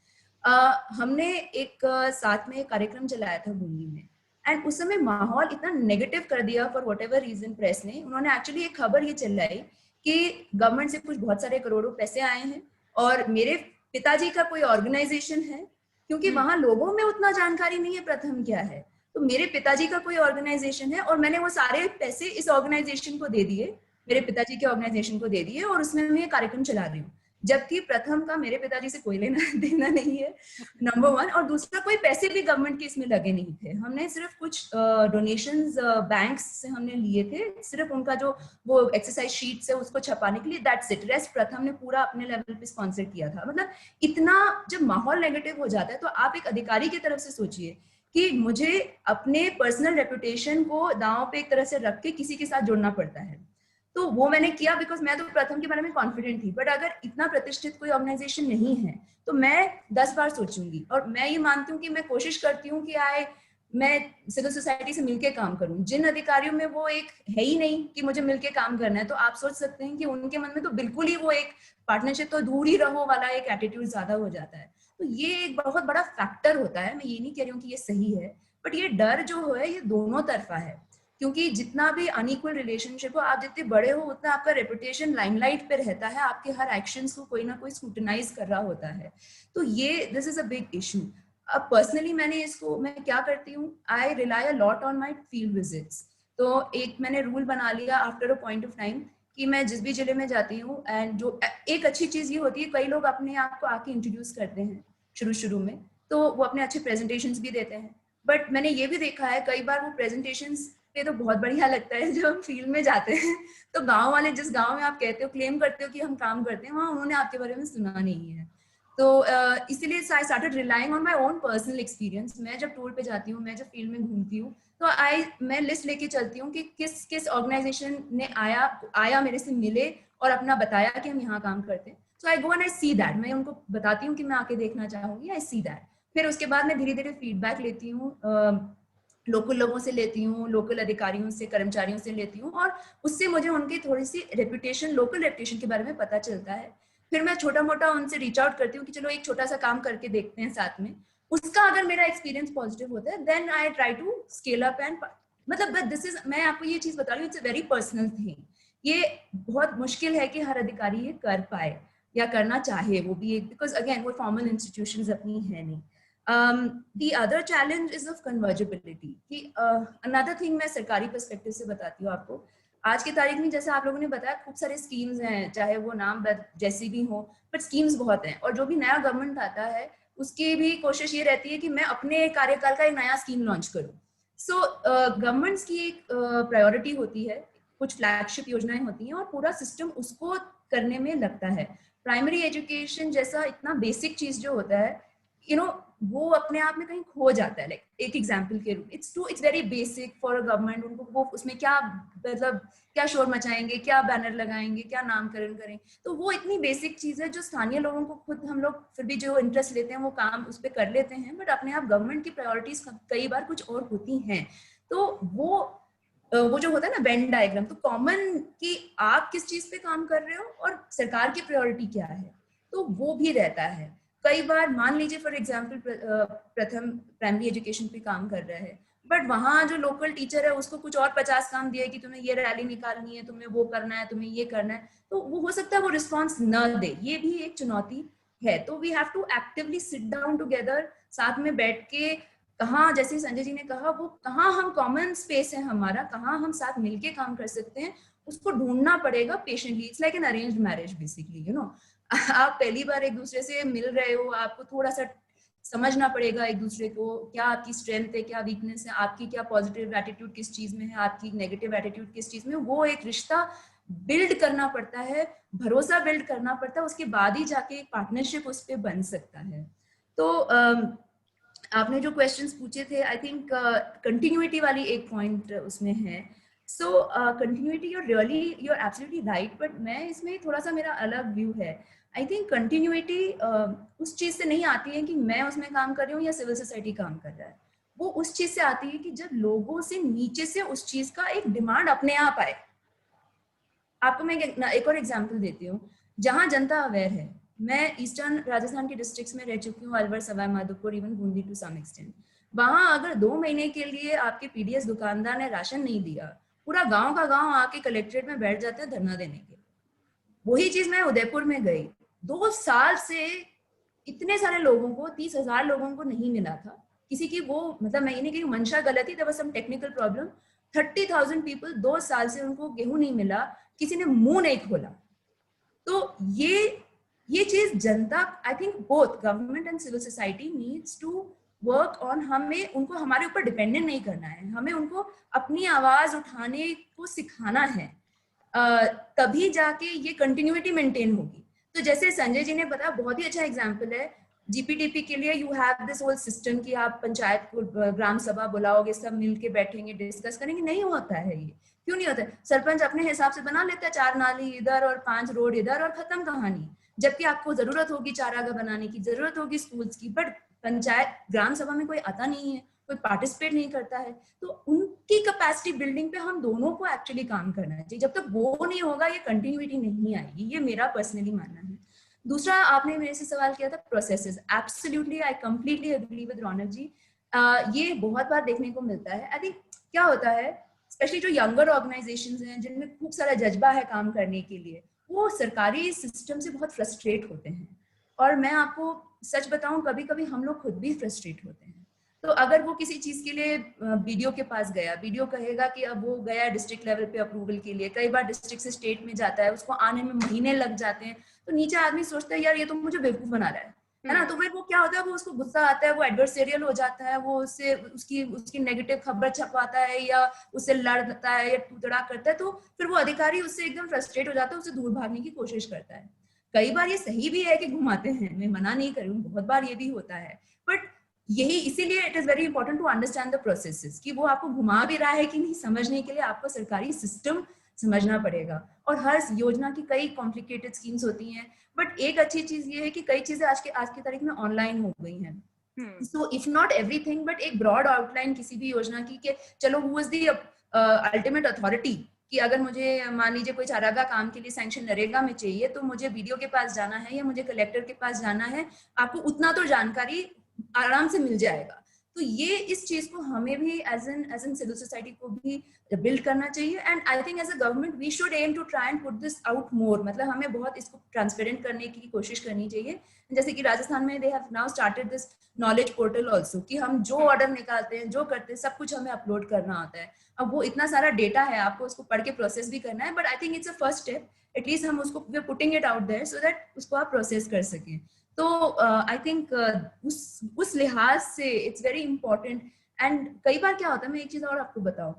हमने एक साथ में एक कार्यक्रम चलाया था बूंदी में, एंड उस समय माहौल इतना नेगेटिव कर दिया for whatever reason press ने। उन्होंने एक्चुअली एक खबर ये चिल्लाई कि गवर्नमेंट से कुछ बहुत सारे करोड़ों पैसे आए हैं और मेरे पिताजी का कोई ऑर्गेनाइजेशन है, क्योंकि वहां लोगों में उतना जानकारी नहीं है प्रथम क्या है, तो मेरे पिताजी का कोई ऑर्गेनाइजेशन है और मैंने वो सारे पैसे इस ऑर्गेनाइजेशन को दे दिए, मेरे पिताजी के ऑर्गेनाइजेशन को दे दिए, और उसमें मैं ये कार्यक्रम चला रही हूँ, जबकि प्रथम का मेरे पिताजी से कोई लेना देना नहीं है, नंबर 1। और दूसरा, कोई पैसे भी गवर्नमेंट के इसमें लगे नहीं थे। हमने सिर्फ कुछ डोनेशंस बैंक्स से हमने लिए थे, सिर्फ उनका जो वो एक्सरसाइज शीट्स है उसको छपाने के लिए, दैट्स इट। रेस्ट प्रथम ने पूरा अपने लेवल पे स्पॉन्सर किया था। मतलब इतना जब माहौल नेगेटिव हो जाता है, तो आप एक अधिकारी की तरफ से सोचिए कि मुझे अपने पर्सनल रेपुटेशन को दांव पे एक तरह से रख के किसी के साथ जुड़ना पड़ता है। तो वो मैंने किया, बिकॉज मैं तो प्रथम के बारे में कॉन्फिडेंट थी, बट अगर इतना प्रतिष्ठित कोई ऑर्गेनाइजेशन नहीं है तो मैं 10 बार सोचूंगी। और मैं ये मानती हूँ कि मैं कोशिश करती हूँ कि मैं सिविल सोसाइटी से मिलके काम करूं। जिन अधिकारियों में वो एक है ही नहीं कि मुझे मिलके काम करना है, तो आप सोच सकते हैं कि उनके मन में तो बिल्कुल ही वो एक पार्टनरशिप तो दूर ही रहो वाला एक एटीट्यूड ज्यादा हो जाता है। तो ये एक बहुत बड़ा फैक्टर होता है। मैं ये नहीं कह रही हूँ कि ये सही है, बट ये डर जो है ये दोनों तरफा है, क्योंकि जितना भी अनइक्वल रिलेशनशिप हो, आप जितने बड़े हो उतना आपका रेपुटेशन लाइमलाइट पे रहता है, आपके हर एक्शंस को कोई ना कोई स्क्रूटिनाइज कर रहा होता है। तो ये this is a big issue. अब पर्सनली मैं क्या करती हूँ, I rely a lot on my field visits. तो एक मैंने रूल बना लिया after a point of time कि मैं जिस भी जिले में जाती हूँ, एंड जो एक अच्छी चीज ये होती है, कई लोग अपने आप को आके इंट्रोड्यूस करते हैं शुरू में, तो वो अपने अच्छे प्रेजेंटेशंस भी देते हैं। बट मैंने ये भी देखा है कई बार वो प्रेजेंटेशंस पे तो बहुत बढ़िया लगता है, जब हम फील्ड में जाते हैं तो गांव वाले, जिस गांव में आप कहते हो क्लेम करते हो कि हम काम करते हैं, वहाँ उन्होंने आपके बारे में सुना नहीं है। तो इसीलिए I started relying on my own personal experience. मैं जब टूर पे जाती हूँ, मैं जब फील्ड में घूमती हूँ, तो मैं लिस्ट लेके चलती हूँ कि किस किस ऑर्गेनाइजेशन ने आया मेरे से मिले और अपना बताया कि हम यहाँ काम करते हैं। सो आई go and I see that, मैं उनको बताती हूँ कि मैं आके देखना चाहूंगी, आई सी दैट। फिर उसके बाद मैं धीरे धीरे फीडबैक लेती हूँ, लोकल लोगों से लेती हूँ, लोकल अधिकारियों से, कर्मचारियों से लेती हूँ, और उससे मुझे उनकी थोड़ी सी रेपुटेशन, लोकल रेपुटेशन के बारे में पता चलता है। फिर मैं छोटा मोटा उनसे रीच आउट करती हूँ कि चलो एक छोटा सा काम करके देखते हैं साथ में। उसका अगर मेरा एक्सपीरियंस पॉजिटिव होता है, then I try to scale up and, मतलब दिस इज, मैं आपको ये चीज बता रही हूँ, it's a very personal thing. ये बहुत मुश्किल है कि हर अधिकारी ये कर पाए या करना चाहे, वो भी एक, बिकॉज अगेन वो फॉर्मल इंस्टीट्यूशंस अपनी है नहीं। The other challenge is of convergibility कि another thing मैं सरकारी पर्सपेक्टिव से बताती हूँ आपको। आज की तारीख में जैसे आप लोगों ने बताया, खूब सारे स्कीम्स हैं, चाहे वो नाम जैसी भी हो, बट स्कीम्स बहुत हैं। और जो भी नया गवर्नमेंट आता है उसकी भी कोशिश ये रहती है कि मैं अपने कार्यकाल का एक नया स्कीम लॉन्च करूँ। सो गवर्नमेंट्स की एक प्रायोरिटी होती है, कुछ फ्लैगशिप योजनाएं होती हैं और पूरा सिस्टम उसको करने में लगता है। प्राइमरी एजुकेशन जैसा इतना बेसिक चीज जो होता है, वो अपने आप में कहीं खो जाता है। लाइक एक एग्जांपल के रूप, it's very basic for a government. उनको वो उसमें क्या, मतलब क्या शोर मचाएंगे, क्या बैनर लगाएंगे, क्या नामकरण करें, तो वो इतनी बेसिक चीज है जो स्थानीय लोगों को, खुद हम लोग फिर भी जो इंटरेस्ट लेते हैं वो काम उस पर कर लेते हैं, बट अपने आप गवर्नमेंट की प्रायोरिटीज कई बार कुछ और होती हैं। तो वो जो होता है ना वेन डायग्राम, तो कॉमन कि आप किस चीज पे काम कर रहे हो और सरकार की प्रायोरिटी क्या है, तो वो भी रहता है। कई बार मान लीजिए फॉर एग्जांपल प्रथम प्राइमरी एजुकेशन पे काम कर रहा है, बट वहां जो लोकल टीचर है उसको कुछ और 50 काम दिया है कि तुम्हें ये रैली निकालनी है, तुम्हें वो करना है, तुम्हें ये करना है, तो वो हो सकता है वो रिस्पॉन्स न दे। ये भी एक चुनौती है। तो we have to actively sit down together, साथ में बैठ के, कहाँ, जैसे संजय जी ने कहा, वो कहाँ हम कॉमन स्पेस है हमारा, कहाँ हम साथ मिलके काम कर सकते हैं, उसको ढूंढना पड़ेगा patiently. It's like an arranged marriage basically, आप पहली बार एक दूसरे से मिल रहे हो, आपको थोड़ा सा समझना पड़ेगा एक दूसरे को, क्या आपकी स्ट्रेंथ है, क्या वीकनेस है, आपकी क्या पॉजिटिव एटीट्यूड किस चीज में है, आपकी नेगेटिव एटीट्यूड किस चीज में, वो एक रिश्ता बिल्ड करना पड़ता है, भरोसा बिल्ड करना पड़ता है, उसके बाद ही जाके एक पार्टनरशिप उस पर बन सकता है। तो आपने जो क्वेश्चंस पूछे थे, आई थिंक कंटिन्यूटी वाली एक पॉइंट उसमें है। So continuity, you're absolutely right, but मैं इसमें थोड़ा सा मेरा अलग व्यू है। आई थिंक कंटिन्यूटी उस चीज से नहीं आती है कि मैं उसमें काम कर रही हूँ या सिविल सोसाइटी काम कर रहा है, वो उस चीज से आती है कि जब लोगों से नीचे से उस चीज का एक डिमांड अपने आप आए। आपको मैं एक और एग्जांपल देती हूँ, जहां जनता अवेयर है। मैं ईस्टर्न राजस्थान के डिस्ट्रिक्ट्स में रह चुकी हूँ, Alwar, Sawai Madhopur, even Bundi to some extent. वहां अगर 2 महीने के लिए आपके पीडीएस दुकानदार ने राशन नहीं दिया, पूरा गांव का गांव आके कलेक्ट्रेट में बैठ जाते हैं धरना देने के लिए। वही चीज मैं उदयपुर में गई, 2 साल से इतने सारे लोगों को, 30,000 लोगों को नहीं मिला था। किसी की वो मतलब मैं ये नहीं कि मंशा गलत थी, there was some technical problem. 30,000 people 2 साल से उनको गेहूं नहीं मिला, किसी ने मुंह नहीं खोला। तो ये चीज जनता, I think both government and civil society needs to work on. हमें उनको हमारे ऊपर डिपेंडेंट नहीं करना है, हमें उनको अपनी आवाज उठाने को सिखाना है, तभी जाके ये कंटिन्यूटी मेंटेन होगी। तो जैसे संजय जी ने बताया, बहुत ही अच्छा एग्जांपल है। जीपीटीपी के लिए you have this whole system कि आप पंचायत को ग्राम सभा बुलाओगे, सब मिलके बैठेंगे, डिस्कस करेंगे। नहीं होता है ये। क्यों नहीं होता है? सरपंच अपने हिसाब से बना लेता है, 4 नाली इधर और 5 रोड इधर और खत्म कहानी। जबकि आपको जरूरत होगी चारागाह बनाने की, जरूरत होगी स्कूल्स की, बट पंचायत ग्राम सभा में कोई आता नहीं है, कोई पार्टिसिपेट नहीं करता है। तो उनकी कैपेसिटी बिल्डिंग पे हम दोनों को एक्चुअली काम करना चाहिए। जब तक वो नहीं होगा, ये कंटिन्यूटी नहीं आएगी। ये मेरा पर्सनली मानना है। दूसरा, आपने मेरे से सवाल किया था processes. Absolutely, I completely agree with Raunak ji. ये बहुत बार देखने को मिलता है। आई थिंक क्या होता है, स्पेशली जो यंगर ऑर्गेनाइजेशंस हैं, जिनमें खूब सारा जज्बा है काम करने के लिए, वो सरकारी सिस्टम से बहुत फ्रस्ट्रेट होते हैं। और मैं आपको सच बताऊं, कभी कभी हम लोग खुद भी फ्रस्ट्रेट होते हैं। तो अगर वो किसी चीज के लिए बीडीओ के पास गया, बीडीओ कहेगा कि अब वो गया डिस्ट्रिक्ट लेवल पे अप्रूवल के लिए, कई बार डिस्ट्रिक्ट से स्टेट में जाता है, उसको आने में महीने लग जाते हैं। तो नीचे आदमी सोचता है यार ये तो मुझे बेवकूफ बना रहा है ना। तो फिर वो क्या होता है, वो उसको गुस्सा आता है, वो एडवर्सेरियल हो जाता है, वो उससे उसकी नेगेटिव खबर छपवाता है या उससे लड़ता है या टुकड़ा करता है। तो फिर वो अधिकारी उससे एकदम फ्रस्ट्रेट हो जाता है, उससे दूर भागने की कोशिश करता है। कई बार ये सही भी है कि घुमाते हैं, मैं मना नहीं कर रही हूँ, बहुत बार ये भी होता है। बट यही इसीलिए it is very important to understand the processes, कि वो आपको घुमा भी रहा है कि नहीं, समझने के लिए आपको सरकारी सिस्टम समझना पड़ेगा। और हर योजना की कई कॉम्प्लिकेटेड स्कीम्स होती हैं, बट एक अच्छी चीज ये है कि कई चीजें आज की तारीख में ऑनलाइन हो गई हैं। So if not everything, but एक ब्रॉड आउटलाइन किसी भी योजना की, कि चलो who is the ultimate authority, कि अगर मुझे मान लीजिए कोई चारागाह काम के लिए सैंक्शन नरेगा में चाहिए, तो मुझे बीडीओ के पास जाना है या मुझे कलेक्टर के पास जाना है, आपको उतना तो जानकारी आराम से मिल जाएगा। तो ये इस चीज को हमें भी एज एन सिविल सोसाइटी को भी बिल्ड करना चाहिए। And I think as a government we should aim to try and put this out more. मतलब हमें बहुत इसको ट्रांसपेरेंट करने की कोशिश करनी चाहिए। जैसे कि राजस्थान में they have now started this knowledge portal also, कि हम जो ऑर्डर निकालते हैं, जो करते हैं, सब कुछ हमें अपलोड करना होता है। अब वो इतना सारा डेटा है, आपको उसको पढ़ के प्रोसेस भी करना है, but I think it's a first step. At least हम उसको we are putting it out there so that उसको आप प्रोसेस कर सकें। तो आई थिंक उस लिहाज से इट्स वेरी इंपॉर्टेंट। एंड कई बार क्या होता है, मैं एक चीज और आपको बताऊं,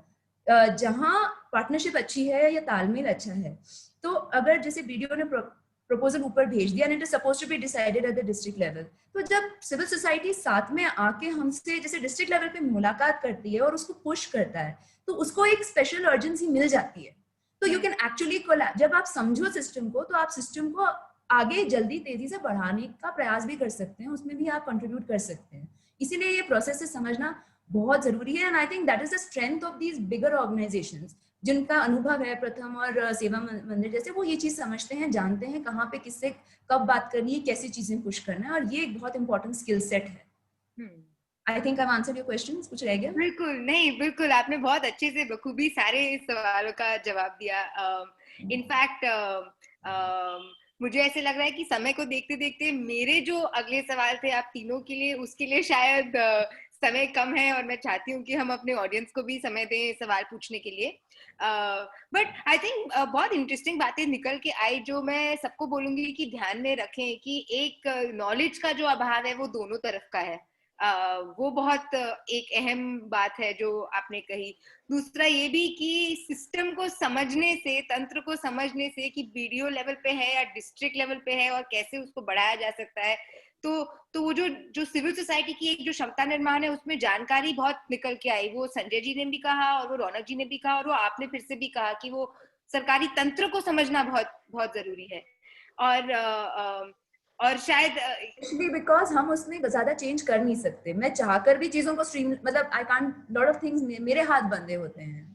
जहां पार्टनरशिप अच्छी है या तालमेल अच्छा है, तो अगर जैसे बीडीओ ने प्रपोजल ऊपर भेज दिया, and it is supposed to be decided at the district level, तो जब सिविल सोसाइटी साथ में आके हमसे जैसे डिस्ट्रिक्ट लेवल पे मुलाकात करती है और उसको पुश करता है, तो उसको एक स्पेशल अर्जेंसी मिल जाती है। तो यू कैन एक्चुअली, जब आप समझो सिस्टम को, तो आप सिस्टम को आगे जल्दी तेजी से बढ़ाने का प्रयास भी कर सकते हैं, उसमें भी आप कंट्रीब्यूट कर सकते हैं। इसीलिए ये प्रोसेस से समझना बहुत जरूरी है। And I think that is the strength of these bigger organisations, जिनका अनुभव है, प्रथम और सेवा मंदिर जैसे, वो ये चीज समझते हैं, जानते हैं कहाँ पे किससे कब बात करनी है, कैसी चीजें पुश करना है, और ये एक बहुत इंपॉर्टेंट स्किल सेट है। I think I have answered your questions. कुछ रह गया? बिल्कुल नहीं, बिल्कुल आपने बहुत अच्छे से बखूबी सारे सवालों का जवाब दिया। इनफैक्ट मुझे ऐसे लग रहा है कि समय को देखते देखते मेरे जो अगले सवाल थे आप तीनों के लिए, उसके लिए शायद समय कम है, और मैं चाहती हूँ कि हम अपने ऑडियंस को भी समय दें सवाल पूछने के लिए। बट आई थिंक बहुत इंटरेस्टिंग बातें निकल के आई, जो मैं सबको बोलूंगी कि ध्यान में रखें कि एक नॉलेज का जो अभाव है वो दोनों तरफ का है। वो बहुत एक अहम बात है जो आपने कही। दूसरा ये भी कि सिस्टम को समझने से, तंत्र को समझने से कि बीडीओ लेवल पे है या डिस्ट्रिक्ट लेवल पे है और कैसे उसको बढ़ाया जा सकता है, तो वो जो सिविल सोसाइटी की एक जो क्षमता निर्माण है, उसमें जानकारी बहुत निकल के आई। वो संजय जी ने भी कहा और वो रौनक जी ने भी कहा और वो आपने फिर से भी कहा कि वो सरकारी तंत्र को समझना बहुत बहुत जरूरी है। और और शायद एक्चुअली बिकॉज हम उसमें ज्यादा चेंज कर नहीं सकते, मैं चाहकर भी चीजों को स्ट्रीम मतलब I can't, lot of things मेरे हाथ बंधे होते हैं।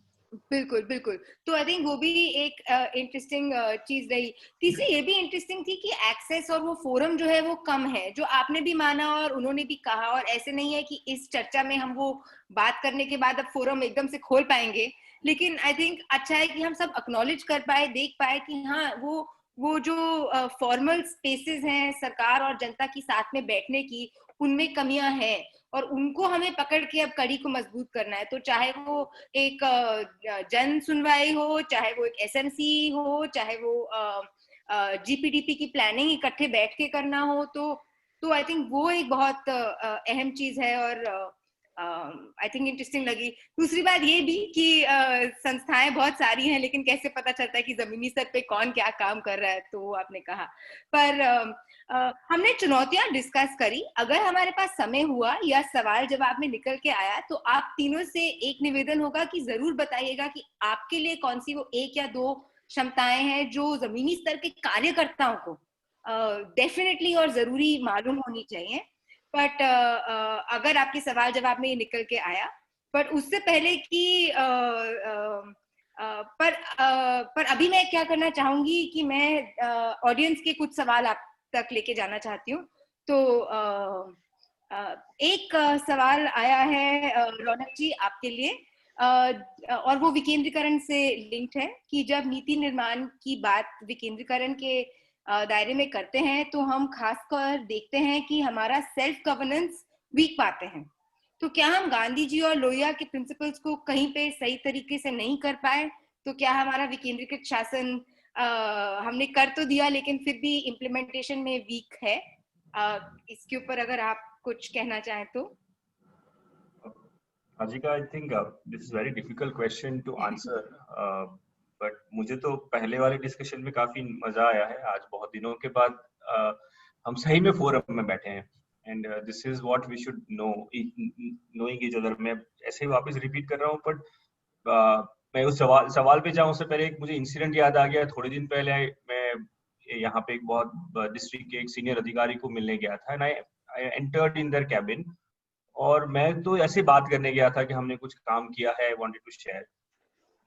बिल्कुल बिल्कुल। तो आई थिंक वो भी एक इंटरेस्टिंग चीज रही। तीसरी ये भी इंटरेस्टिंग थी कि एक्सेस और वो फोरम जो है वो कम है, जो आपने भी माना और उन्होंने भी कहा, और ऐसे नहीं है कि इस चर्चा में हम वो बात करने के बाद अब फोरम एकदम से खोल पाएंगे, लेकिन आई थिंक अच्छा है कि हम सब एक्नॉलेज कर पाए, देख पाए कि हाँ वो जो फॉर्मल स्पेसेस हैं सरकार और जनता की साथ में बैठने की, उनमें कमियां हैं और उनको हमें पकड़ के अब कड़ी को मजबूत करना है। तो चाहे वो एक जन सुनवाई हो, चाहे वो एक एसएमसी हो, चाहे वो जीपीडीपी की प्लानिंग इकट्ठे बैठ के करना हो, तो आई थिंक वो एक बहुत अहम चीज है और आई थिंक इंटरेस्टिंग लगी। दूसरी बात ये भी कि संस्थाएं बहुत सारी हैं, लेकिन कैसे पता चलता है कि जमीनी स्तर पे कौन क्या काम कर रहा है, तो वो आपने कहा। पर हमने चुनौतियां डिस्कस करी। अगर हमारे पास समय हुआ या सवाल जवाब में निकल के आया, तो आप तीनों से एक निवेदन होगा कि जरूर बताइएगा कि आपके लिए कौन सी वो एक या दो क्षमताएं हैं जो जमीनी स्तर के कार्यकर्ताओं को डेफिनेटली और जरूरी मालूम होनी चाहिए। बट अगर आपके सवाल जवाब में ये निकल के आया, पर उससे पहले कि पर अभी मैं क्या करना चाहूंगी कि मैं ऑडियंस के कुछ सवाल आप तक लेके जाना चाहती हूँ। तो एक सवाल आया है रौनक जी आपके लिए, और वो विकेंद्रीकरण से लिंक्ड है कि जब नीति निर्माण की बात विकेंद्रीकरण के दायरे में करते हैं, तो हम खासकर देखते हैं कि हमारा सेल्फ गवर्नेंस वीक पाते हैं। तो क्या हम गांधी जी और लोहिया के प्रिंसिपल्स को कहीं पे सही तरीके से नहीं कर पाए? तो क्या हमारा विकेंद्रीकृत शासन हमने कर तो दिया, लेकिन फिर भी इम्प्लीमेंटेशन में वीक है? इसके ऊपर अगर आप कुछ कहना चाहें तो। Ajika, I think this is very difficult question to answer. But मुझे तो पहले वाले डिस्कशन में काफी मजा आया है। आज बहुत दिनों के बाद हम सही में फोरम में बैठे हैं, and this is what we should know. Knowing each other, मैं ऐसे ही वापस रिपीट कर रहा हूँ, बट मैं उस सवाल पे जाऊं उससे पहले एक मुझे इंसिडेंट याद आ गया। थोड़े दिन पहले मैं यहाँ पे एक बहुत डिस्ट्रिक्ट के एक सीनियर अधिकारी को मिलने गया था, and I entered in their cabin, और मैं तो ऐसे बात करने गया था कि हमने कुछ काम किया है, वांटेड टू शेयर।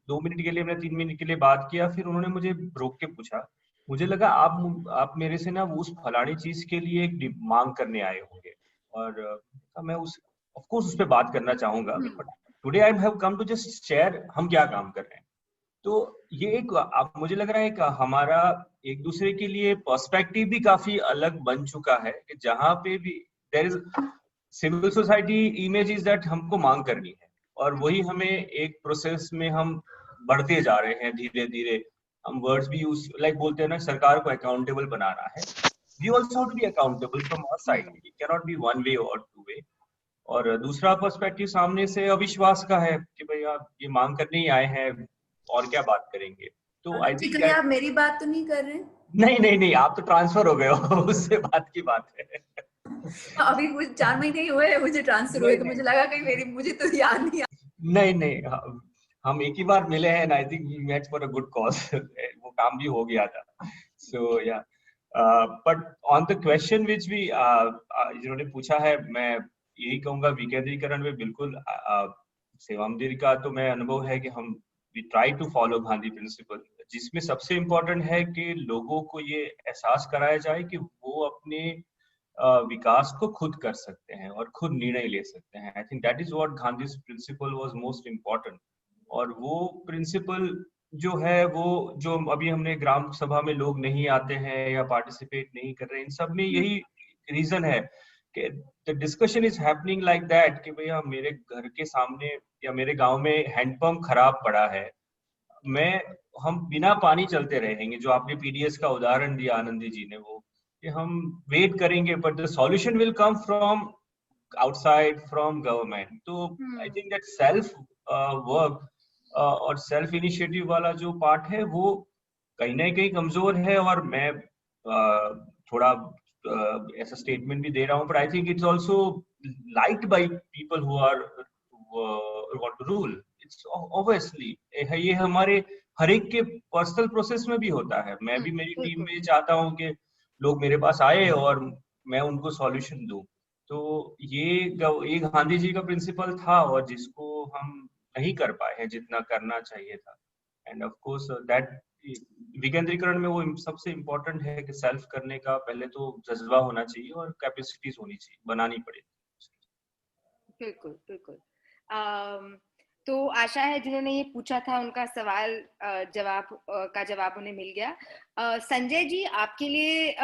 2 मिनट के लिए, मैंने 3 मिनट के लिए बात किया, फिर उन्होंने मुझे रोक के पूछा। मुझे लगा आप मेरे से ना उस फलानी चीज के लिए एक मांग करने आए होंगे, और मैं ऑफ कोर्स उस पर बात करना चाहूंगा, but today I have come to just share हम क्या काम कर रहे हैं। तो ये एक अब मुझे लग रहा है कि हमारा एक दूसरे के लिए पर्सपेक्टिव भी काफी अलग बन चुका है, कि जहाँ पे भी there is civil society image is that हमको मांग करनी है, और वही हमें एक प्रोसेस में हम बढ़ते जा रहे हैं धीरे धीरे। हम वर्ड्स भी यूज लाइक बोलते हैं ना, सरकार को अकाउंटेबल बनाना है। We also have to be accountable from our side, it can not be one way और टू वे। और दूसरा पर्सपेक्टिव सामने से अविश्वास का है कि भाई आप ये मांग करने ही आए हैं, और क्या बात करेंगे। तो आई थिंक आप मेरी बात तो नहीं कर रहे हैं? नहीं नहीं नहीं, आप तो ट्रांसफर हो गए हो उससे बात की बात है। अभी कुछ 4 महीने ही हुए हैं मुझे ट्रांसफर हुए, तो मुझे लगा कहीं मुझे तो याद नहीं। नहीं नहीं, हम एक ही बार मिले हैं, I think we met for a good cause. वो काम भी हो गया था। So yeah but on the question which भी जिन्होंने पूछा है, मैं यही कहूंगा विकेंद्रीकरण में बिल्कुल सेवामदीर का तो मैं अनुभव है कि हम we try to follow Gandhi principle, जिसमें सबसे इम्पोर्टेंट है कि लोगों को ये एहसास कराया जाए कि वो अपने विकास को खुद कर सकते हैं और खुद निर्णय ले सकते हैं। I think that is what Gandhi's principle was most important. और वो प्रिंसिपल जो है, वो जो अभी हमने ग्राम सभा में लोग नहीं आते हैं या पार्टिसिपेट नहीं कर रहे हैं, इन सब में यही रीजन है कि the discussion is happening like that, कि भैया मेरे घर के सामने या मेरे गांव में हैंडपंप खराब पड़ा है, हम बिना पानी चलते रहेंगे। जो आपने पीडीएस का उदाहरण दिया आनंदी जी ने, वो कि हम वेट करेंगे, but the solution will come from outside, from government. तो I think that self work और सेल्फ इनिशिएटिव वाला जो पार्ट है, वो कहीं ना कहीं कमजोर है। और मैं थोड़ा ऐसा स्टेटमेंट भी दे रहा हूँ, but I think it's also liked by people who are want to rule. It's obviously ये हमारे हर एक के पर्सनल प्रोसेस में भी होता है। मैं भी मेरी टीम में चाहता हूँ कि लोग मेरे पास आए और मैं उनको सॉल्यूशन दूं। तो ये गांधी जी का प्रिंसिपल था और जिसको हम नहीं कर पाए हैं जितना करना चाहिए था। एंड ऑफ कोर्स दैट विकेंद्रीकरण में वो सबसे इम्पोर्टेंट है कि सेल्फ करने का पहले तो जज्बा होना चाहिए और कैपेसिटीज होनी चाहिए, बनानी पड़ेगी। बिल्कुल बिल्कुल। तो आशा है जिन्होंने ये पूछा था उनका सवाल जवाब का जवाब उन्हें मिल गया। संजय जी, आपके लिए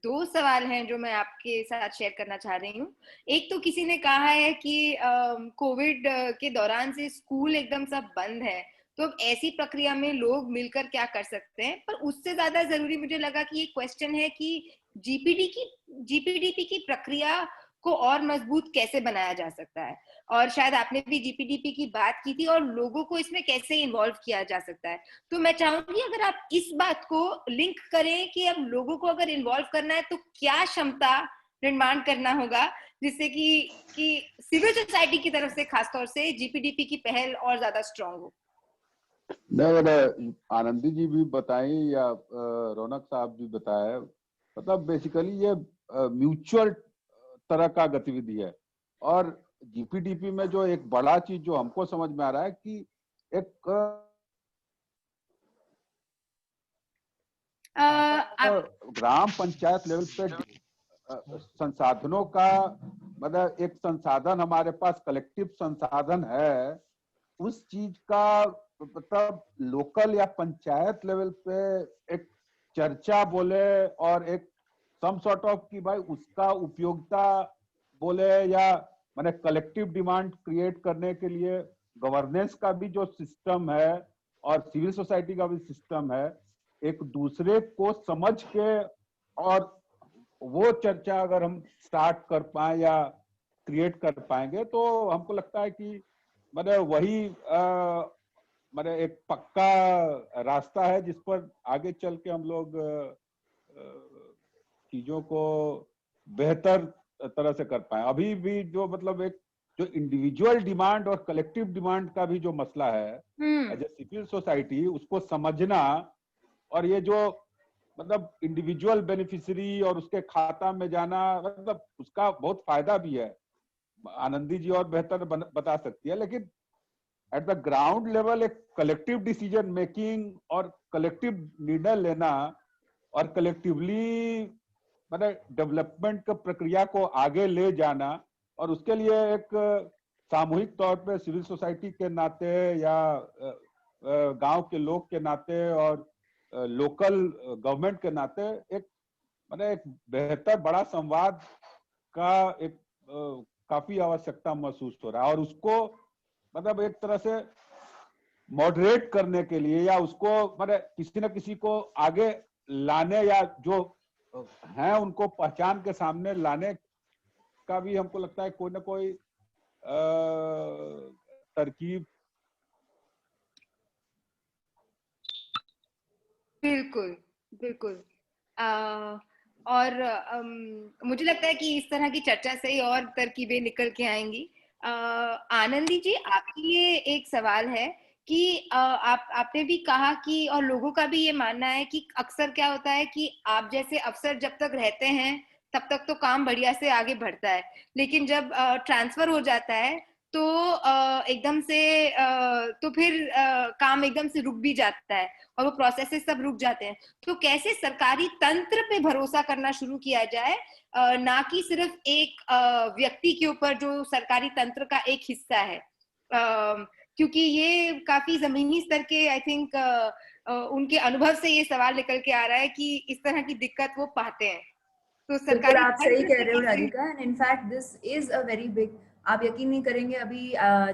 दो सवाल हैं जो मैं आपके साथ शेयर करना चाह रही हूँ। एक तो किसी ने कहा है कि कोविड के दौरान से स्कूल एकदम सब बंद है, तो अब ऐसी प्रक्रिया में लोग मिलकर क्या कर सकते हैं। पर उससे ज्यादा जरूरी मुझे लगा कि ये क्वेश्चन है कि जीपीडीपी की प्रक्रिया को और मजबूत कैसे बनाया जा सकता है, और शायद आपने भी जीपीडीपी की बात की थी, और लोगों को इसमें कैसे इन्वॉल्व किया जा सकता है। तो मैं चाहूंगी अगर आप इस बात को लिंक करें कि अब लोगों को अगर इन्वॉल्व करना है तो क्या क्षमता निर्माण करना होगा जिससे कि सिविल सोसाइटी की तरफ से खासतौर से जीपीडीपी की पहल और ज्यादा स्ट्रांग हो। नहीं, आनंदी जी भी बताई या रौनक साहब भी बताया, मतलब बेसिकली ये म्यूचुअल तरह का गतिविधि है। और जीपीडीपी में जो एक बड़ा चीज जो हमको समझ में आ रहा है कि एक ग्राम पंचायत लेवल पे संसाधनों का, मतलब एक संसाधन हमारे पास कलेक्टिव संसाधन है, उस चीज का मतलब लोकल या पंचायत लेवल पे एक चर्चा बोले और एक सम सॉर्ट ऑफ की भाई उसका उपयोगिता बोले, या माने कलेक्टिव डिमांड क्रिएट करने के लिए गवर्नेंस का भी जो सिस्टम है और सिविल सोसाइटी का भी सिस्टम है, एक दूसरे को समझ के और वो चर्चा अगर हम स्टार्ट कर पाए या क्रिएट कर पाएंगे तो हमको लगता है कि मतलब वही मतलब एक पक्का रास्ता है जिस पर आगे चल के हम लोग चीजों को बेहतर तरह से कर पाए। अभी भी जो मतलब एक जो इंडिविजुअल डिमांड और कलेक्टिव डिमांड का भी जो मसला है एज ए सिविल सोसाइटी, उसको समझना, और ये जो मतलब इंडिविजुअल बेनिफिशियरी और उसके खाता में जाना, मतलब उसका बहुत फायदा भी है, आनंदी जी और बेहतर बता सकती है। लेकिन एट द ग्राउंड लेवल एक कलेक्टिव डिसीजन मेकिंग और कलेक्टिव निर्णय लेना और कलेक्टिवली मतलब डेवलपमेंट की प्रक्रिया को आगे ले जाना, और उसके लिए एक सामूहिक तौर पे सिविल सोसाइटी के नाते या गांव के लोग के नाते और लोकल गवर्नमेंट के नाते एक मतलब एक बेहतर बड़ा संवाद का एक काफी आवश्यकता महसूस हो रहा है। और उसको मतलब एक तरह से मॉडरेट करने के लिए या उसको मतलब किसी न किसी को आगे लाने या जो हैं उनको पहचान के सामने लाने का भी हमको लगता है कोई ना कोई तरकीब। बिल्कुल बिल्कुल। और मुझे लगता है कि इस तरह की चर्चा से ही और तरकीबें निकल के आएंगी। आनंदी जी, आपके लिए एक सवाल है कि आपने भी कहा कि, और लोगों का भी ये मानना है कि अक्सर क्या होता है कि आप जैसे अफसर जब तक रहते हैं तब तक तो काम बढ़िया से आगे बढ़ता है, लेकिन जब ट्रांसफर हो जाता है तो एकदम से तो फिर काम एकदम से रुक भी जाता है और वो प्रोसेसेस सब रुक जाते हैं। तो कैसे सरकारी तंत्र पे भरोसा करना शुरू किया जाए, ना कि सिर्फ एक व्यक्ति के ऊपर जो सरकारी तंत्र का एक हिस्सा है, क्योंकि ये काफी जमीनी स्तर के आई थिंक उनके अनुभव से ये सवाल निकल के आ रहा है कि इस तरह की दिक्कत वो पाते हैं। तो सरकारी आप सही कह रहे हो Radhika, and in fact this is a very big, आप यकीन नहीं करेंगे, अभी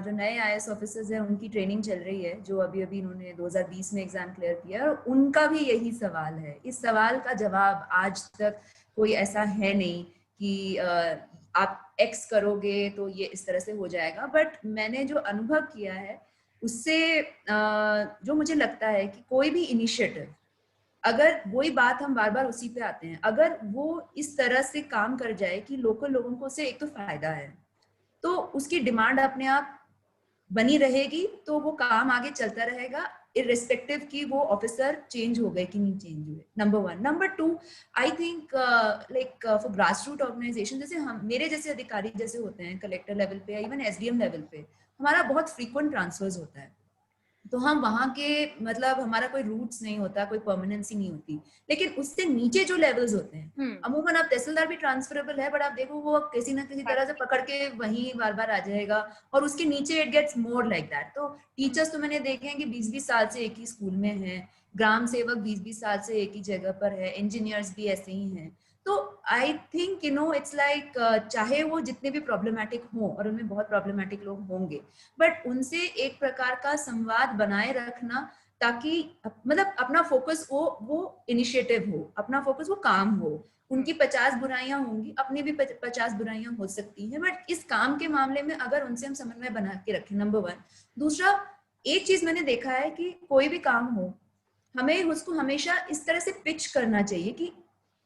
जो नए आईएएस ऑफिसर्स हैं उनकी ट्रेनिंग चल रही है, जो अभी इन्होंने 2020 में एग्जाम क्लियर किया, और उनका भी यही सवाल है। इस सवाल का जवाब आज तक कोई ऐसा है नहीं कि आप एक्स करोगे तो ये इस तरह से हो जाएगा। बट मैंने जो अनुभव किया है उससे जो मुझे लगता है कि कोई भी इनिशिएटिव, अगर वही बात हम बार बार उसी पे आते हैं, अगर वो इस तरह से काम कर जाए कि लोकल लोगों को उससे एक तो फायदा है, तो उसकी डिमांड अपने आप बनी रहेगी तो वो काम आगे चलता रहेगा, इररिस्पेक्टिव कि वो ऑफिसर चेंज हो गए कि नहीं चेंज हुए। Number 1। Number 2, I think like for grass root organisation, जैसे हम मेरे जैसे अधिकारी जैसे होते हैं कलेक्टर लेवल पे या इवन एसडीएम लेवल पे, हमारा बहुत फ्रीक्वेंट ट्रांसफर्स होता है, तो हम वहाँ के मतलब हमारा कोई रूट्स नहीं होता, कोई परमानेंसी नहीं होती। लेकिन उससे नीचे जो लेवल्स होते हैं, अमूमन आप तहसीलदार भी ट्रांसफरेबल है, बट आप देखो वो किसी ना किसी तरह से पकड़ के वहीं बार बार आ जाएगा, और उसके नीचे it gets more like that. तो टीचर्स तो मैंने देखे हैं कि 20-20 साल से एक ही स्कूल में है, ग्राम सेवक 20-20 साल से एक ही जगह पर है, इंजीनियर्स भी ऐसे ही हैं। तो आई थिंक इट्स लाइक चाहे वो जितने भी प्रॉब्लमेटिक हों, और उनमें बहुत प्रॉब्लमेटिक लोग होंगे, बट उनसे एक प्रकार का संवाद बनाए रखना, ताकि मतलब अपना फोकस वो इनिशिएटिव हो, अपना फोकस वो काम हो। उनकी 50 बुराइयां होंगी, अपनी भी 50 बुराइयां हो सकती हैं, बट इस काम के मामले में अगर उनसे हम समन्वय बना के रखें, नंबर 1। दूसरा, एक चीज मैंने देखा है कि कोई भी काम हो, हमें उसको हमेशा इस तरह से पिच करना चाहिए कि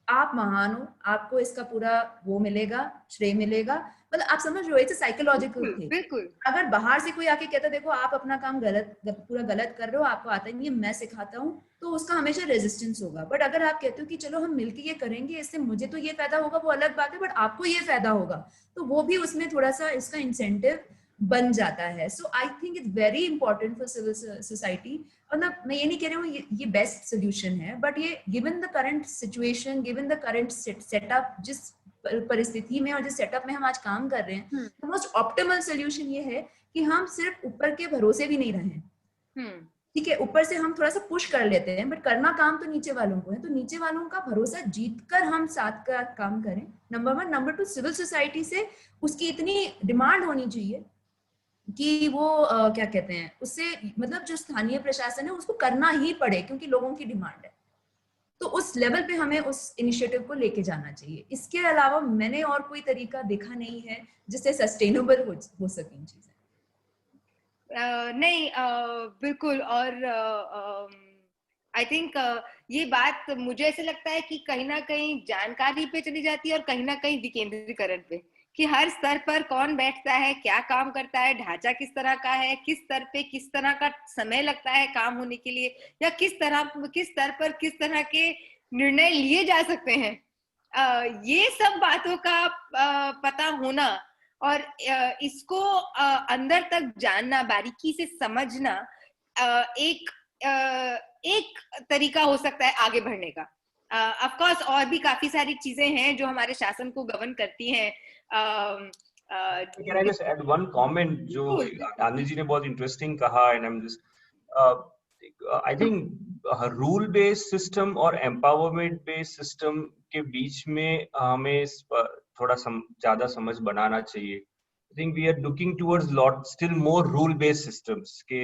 आप महान हो, आपको इसका पूरा वो मिलेगा, श्रेय मिलेगा। मतलब आप समझ रहे हो, इट्स साइकोलॉजिकल थिंग। बिल्कुल। अगर बाहर से कोई आके कहता देखो आप अपना काम पूरा गलत कर रहे हो, आपको आता ही नहीं है, मैं सिखाता हूँ, तो उसका हमेशा रेजिस्टेंस होगा। बट अगर आप कहते हो कि चलो हम मिलकर ये करेंगे, इससे मुझे तो ये फायदा होगा, वो अलग बात है, बट आपको ये फायदा होगा, तो वो भी उसमें थोड़ा सा इसका इंसेंटिव बन जाता है। So I think it's very important for civil society. मतलब मैं ये नहीं कह रही हूँ ये बेस्ट सोल्यूशन है, बट ये given the current situation, given the current setup, जिस परिस्थिति में और जिस सेटअप में हम आज काम कर रहे हैं, द मोस्ट ऑप्टिमल सोल्यूशन ये है कि हम सिर्फ ऊपर के भरोसे भी नहीं रहें। ठीक है, ऊपर से हम थोड़ा सा पुश कर लेते हैं, बट करना काम तो नीचे वालों को है, तो नीचे वालों का भरोसा जीतकर हम साथ का काम करें, नंबर 1। नंबर 2, सिविल सोसाइटी से उसकी इतनी डिमांड होनी चाहिए कि वो क्या कहते हैं, उससे मतलब जो स्थानीय प्रशासन है उसको करना ही पड़े, क्योंकि लोगों की डिमांड है। तो उस लेवल पे हमें उस इनिशिएटिव को लेके जाना चाहिए। इसके अलावा मैंने और कोई तरीका देखा नहीं है जिससे सस्टेनेबल हो सके चीजें। नहीं, बिल्कुल। और आई थिंक ये बात मुझे ऐसे लगता है कि कहीं ना कहीं जानकारी पे चली जाती है और कहीं ना कहीं विकेंद्रीकरण पे, कि हर स्तर पर कौन बैठता है, क्या काम करता है, ढांचा किस तरह का है, किस स्तर पे किस तरह का समय लगता है काम होने के लिए, या किस स्तर पर किस तरह के निर्णय लिए जा सकते हैं। ये सब बातों का पता होना और इसको अंदर तक जानना, बारीकी से समझना एक तरीका हो सकता है आगे बढ़ने का। ऑफ कोर्स और भी काफी सारी चीजें हैं जो हमारे शासन को गवर्न करती हैं। Can I just add one comment जो गांधी जी ने बहुत इंटरेस्टिंग कहा, and I'm just I think rule based system और एम्पावरमेंट बेस्ड सिस्टम के बीच में हमें थोड़ा ज्यादा समझ बनाना चाहिए। I think we are looking towards lot still more rule based systems के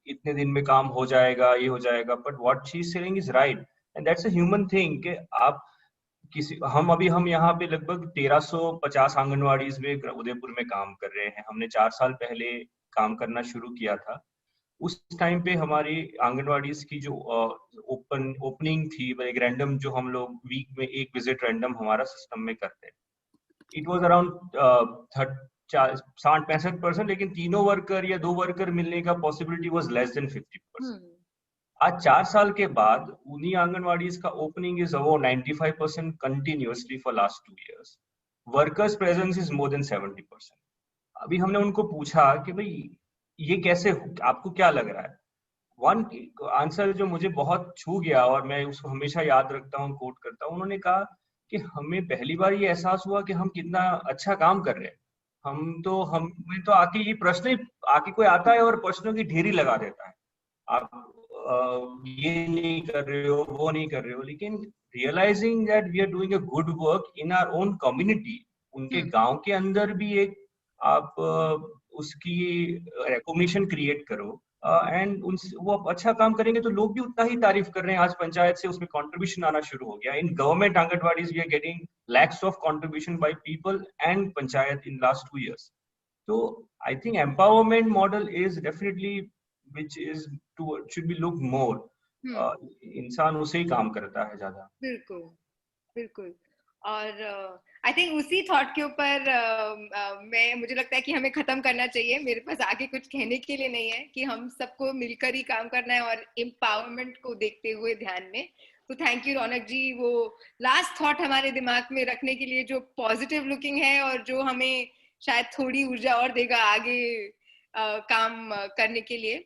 इतने दिन में काम हो जाएगा, ये हो जाएगा, but what she is saying is right and that's a human thing कि आप हम यहाँ पे लगभग 1350 आंगनवाड़ी में उदयपुर में काम कर रहे हैं। हमने 4 साल पहले काम करना शुरू किया था। उस टाइम पे हमारी आंगनवाड़ी की जो ओपनिंग थी, एक रैंडम जो हम लोग वीक में एक विजिट रैंडम हमारा सिस्टम में करते हैं, इट वाज अराउंड 60-65%, लेकिन 3 वर्कर या 2 वर्कर मिलने का पॉसिबिलिटी वाज लेस देन 50%। आज 4 साल के बाद उन्हीं आंगनवाड़ी का opening is about 95% continuously for last 2 years। Workers presence is more than 70%। अभी हमने उनको पूछा कि भाई ये कैसे, आपको क्या लग रहा है? वन आंसर जो मुझे बहुत छू गया और मैं उसको हमेशा याद रखता हूँ, कोट करता हूँ, उन्होंने कहा कि हमें पहली बार ये एहसास हुआ कि हम कितना अच्छा काम कर रहे हैं। हमें तो आके ये प्रश्न, आके कोई आता है और प्रश्नों की ढेरी लगा देता है, आप ये नहीं कर रहे हो, वो नहीं कर रहे हो, लेकिन realising that we are doing a good work in our own community, उनके गांव के अंदर भी एक आप उसकी रिकॉग्निशन क्रिएट करो एंड वो अच्छा काम करेंगे तो लोग भी उतना ही तारीफ कर रहे हैं। आज पंचायत से उसमें कंट्रीब्यूशन आना शुरू हो गया। In government anganwadis we are getting lakhs of contribution by people and panchayat in last 2 years. So I think empowerment model is definitely which is should be looked more. इंसान उसे ही काम करता है ज्यादा। बिल्कुल बिल्कुल। और आई थिंक उसी थॉट के ऊपर मुझे लगता है कि हमें खत्म करना चाहिए। मेरे पास आगे कुछ कहने के लिए नहीं है कि हम सबको मिलकर ही काम करना है और एम्पावरमेंट को देखते हुए ध्यान में। तो थैंक यू रौनक जी, वो लास्ट थॉट हमारे दिमाग में रखने के लिए, जो पॉजिटिव लुकिंग है और जो हमें शायद थोड़ी ऊर्जा और देगा आगे काम करने के लिए।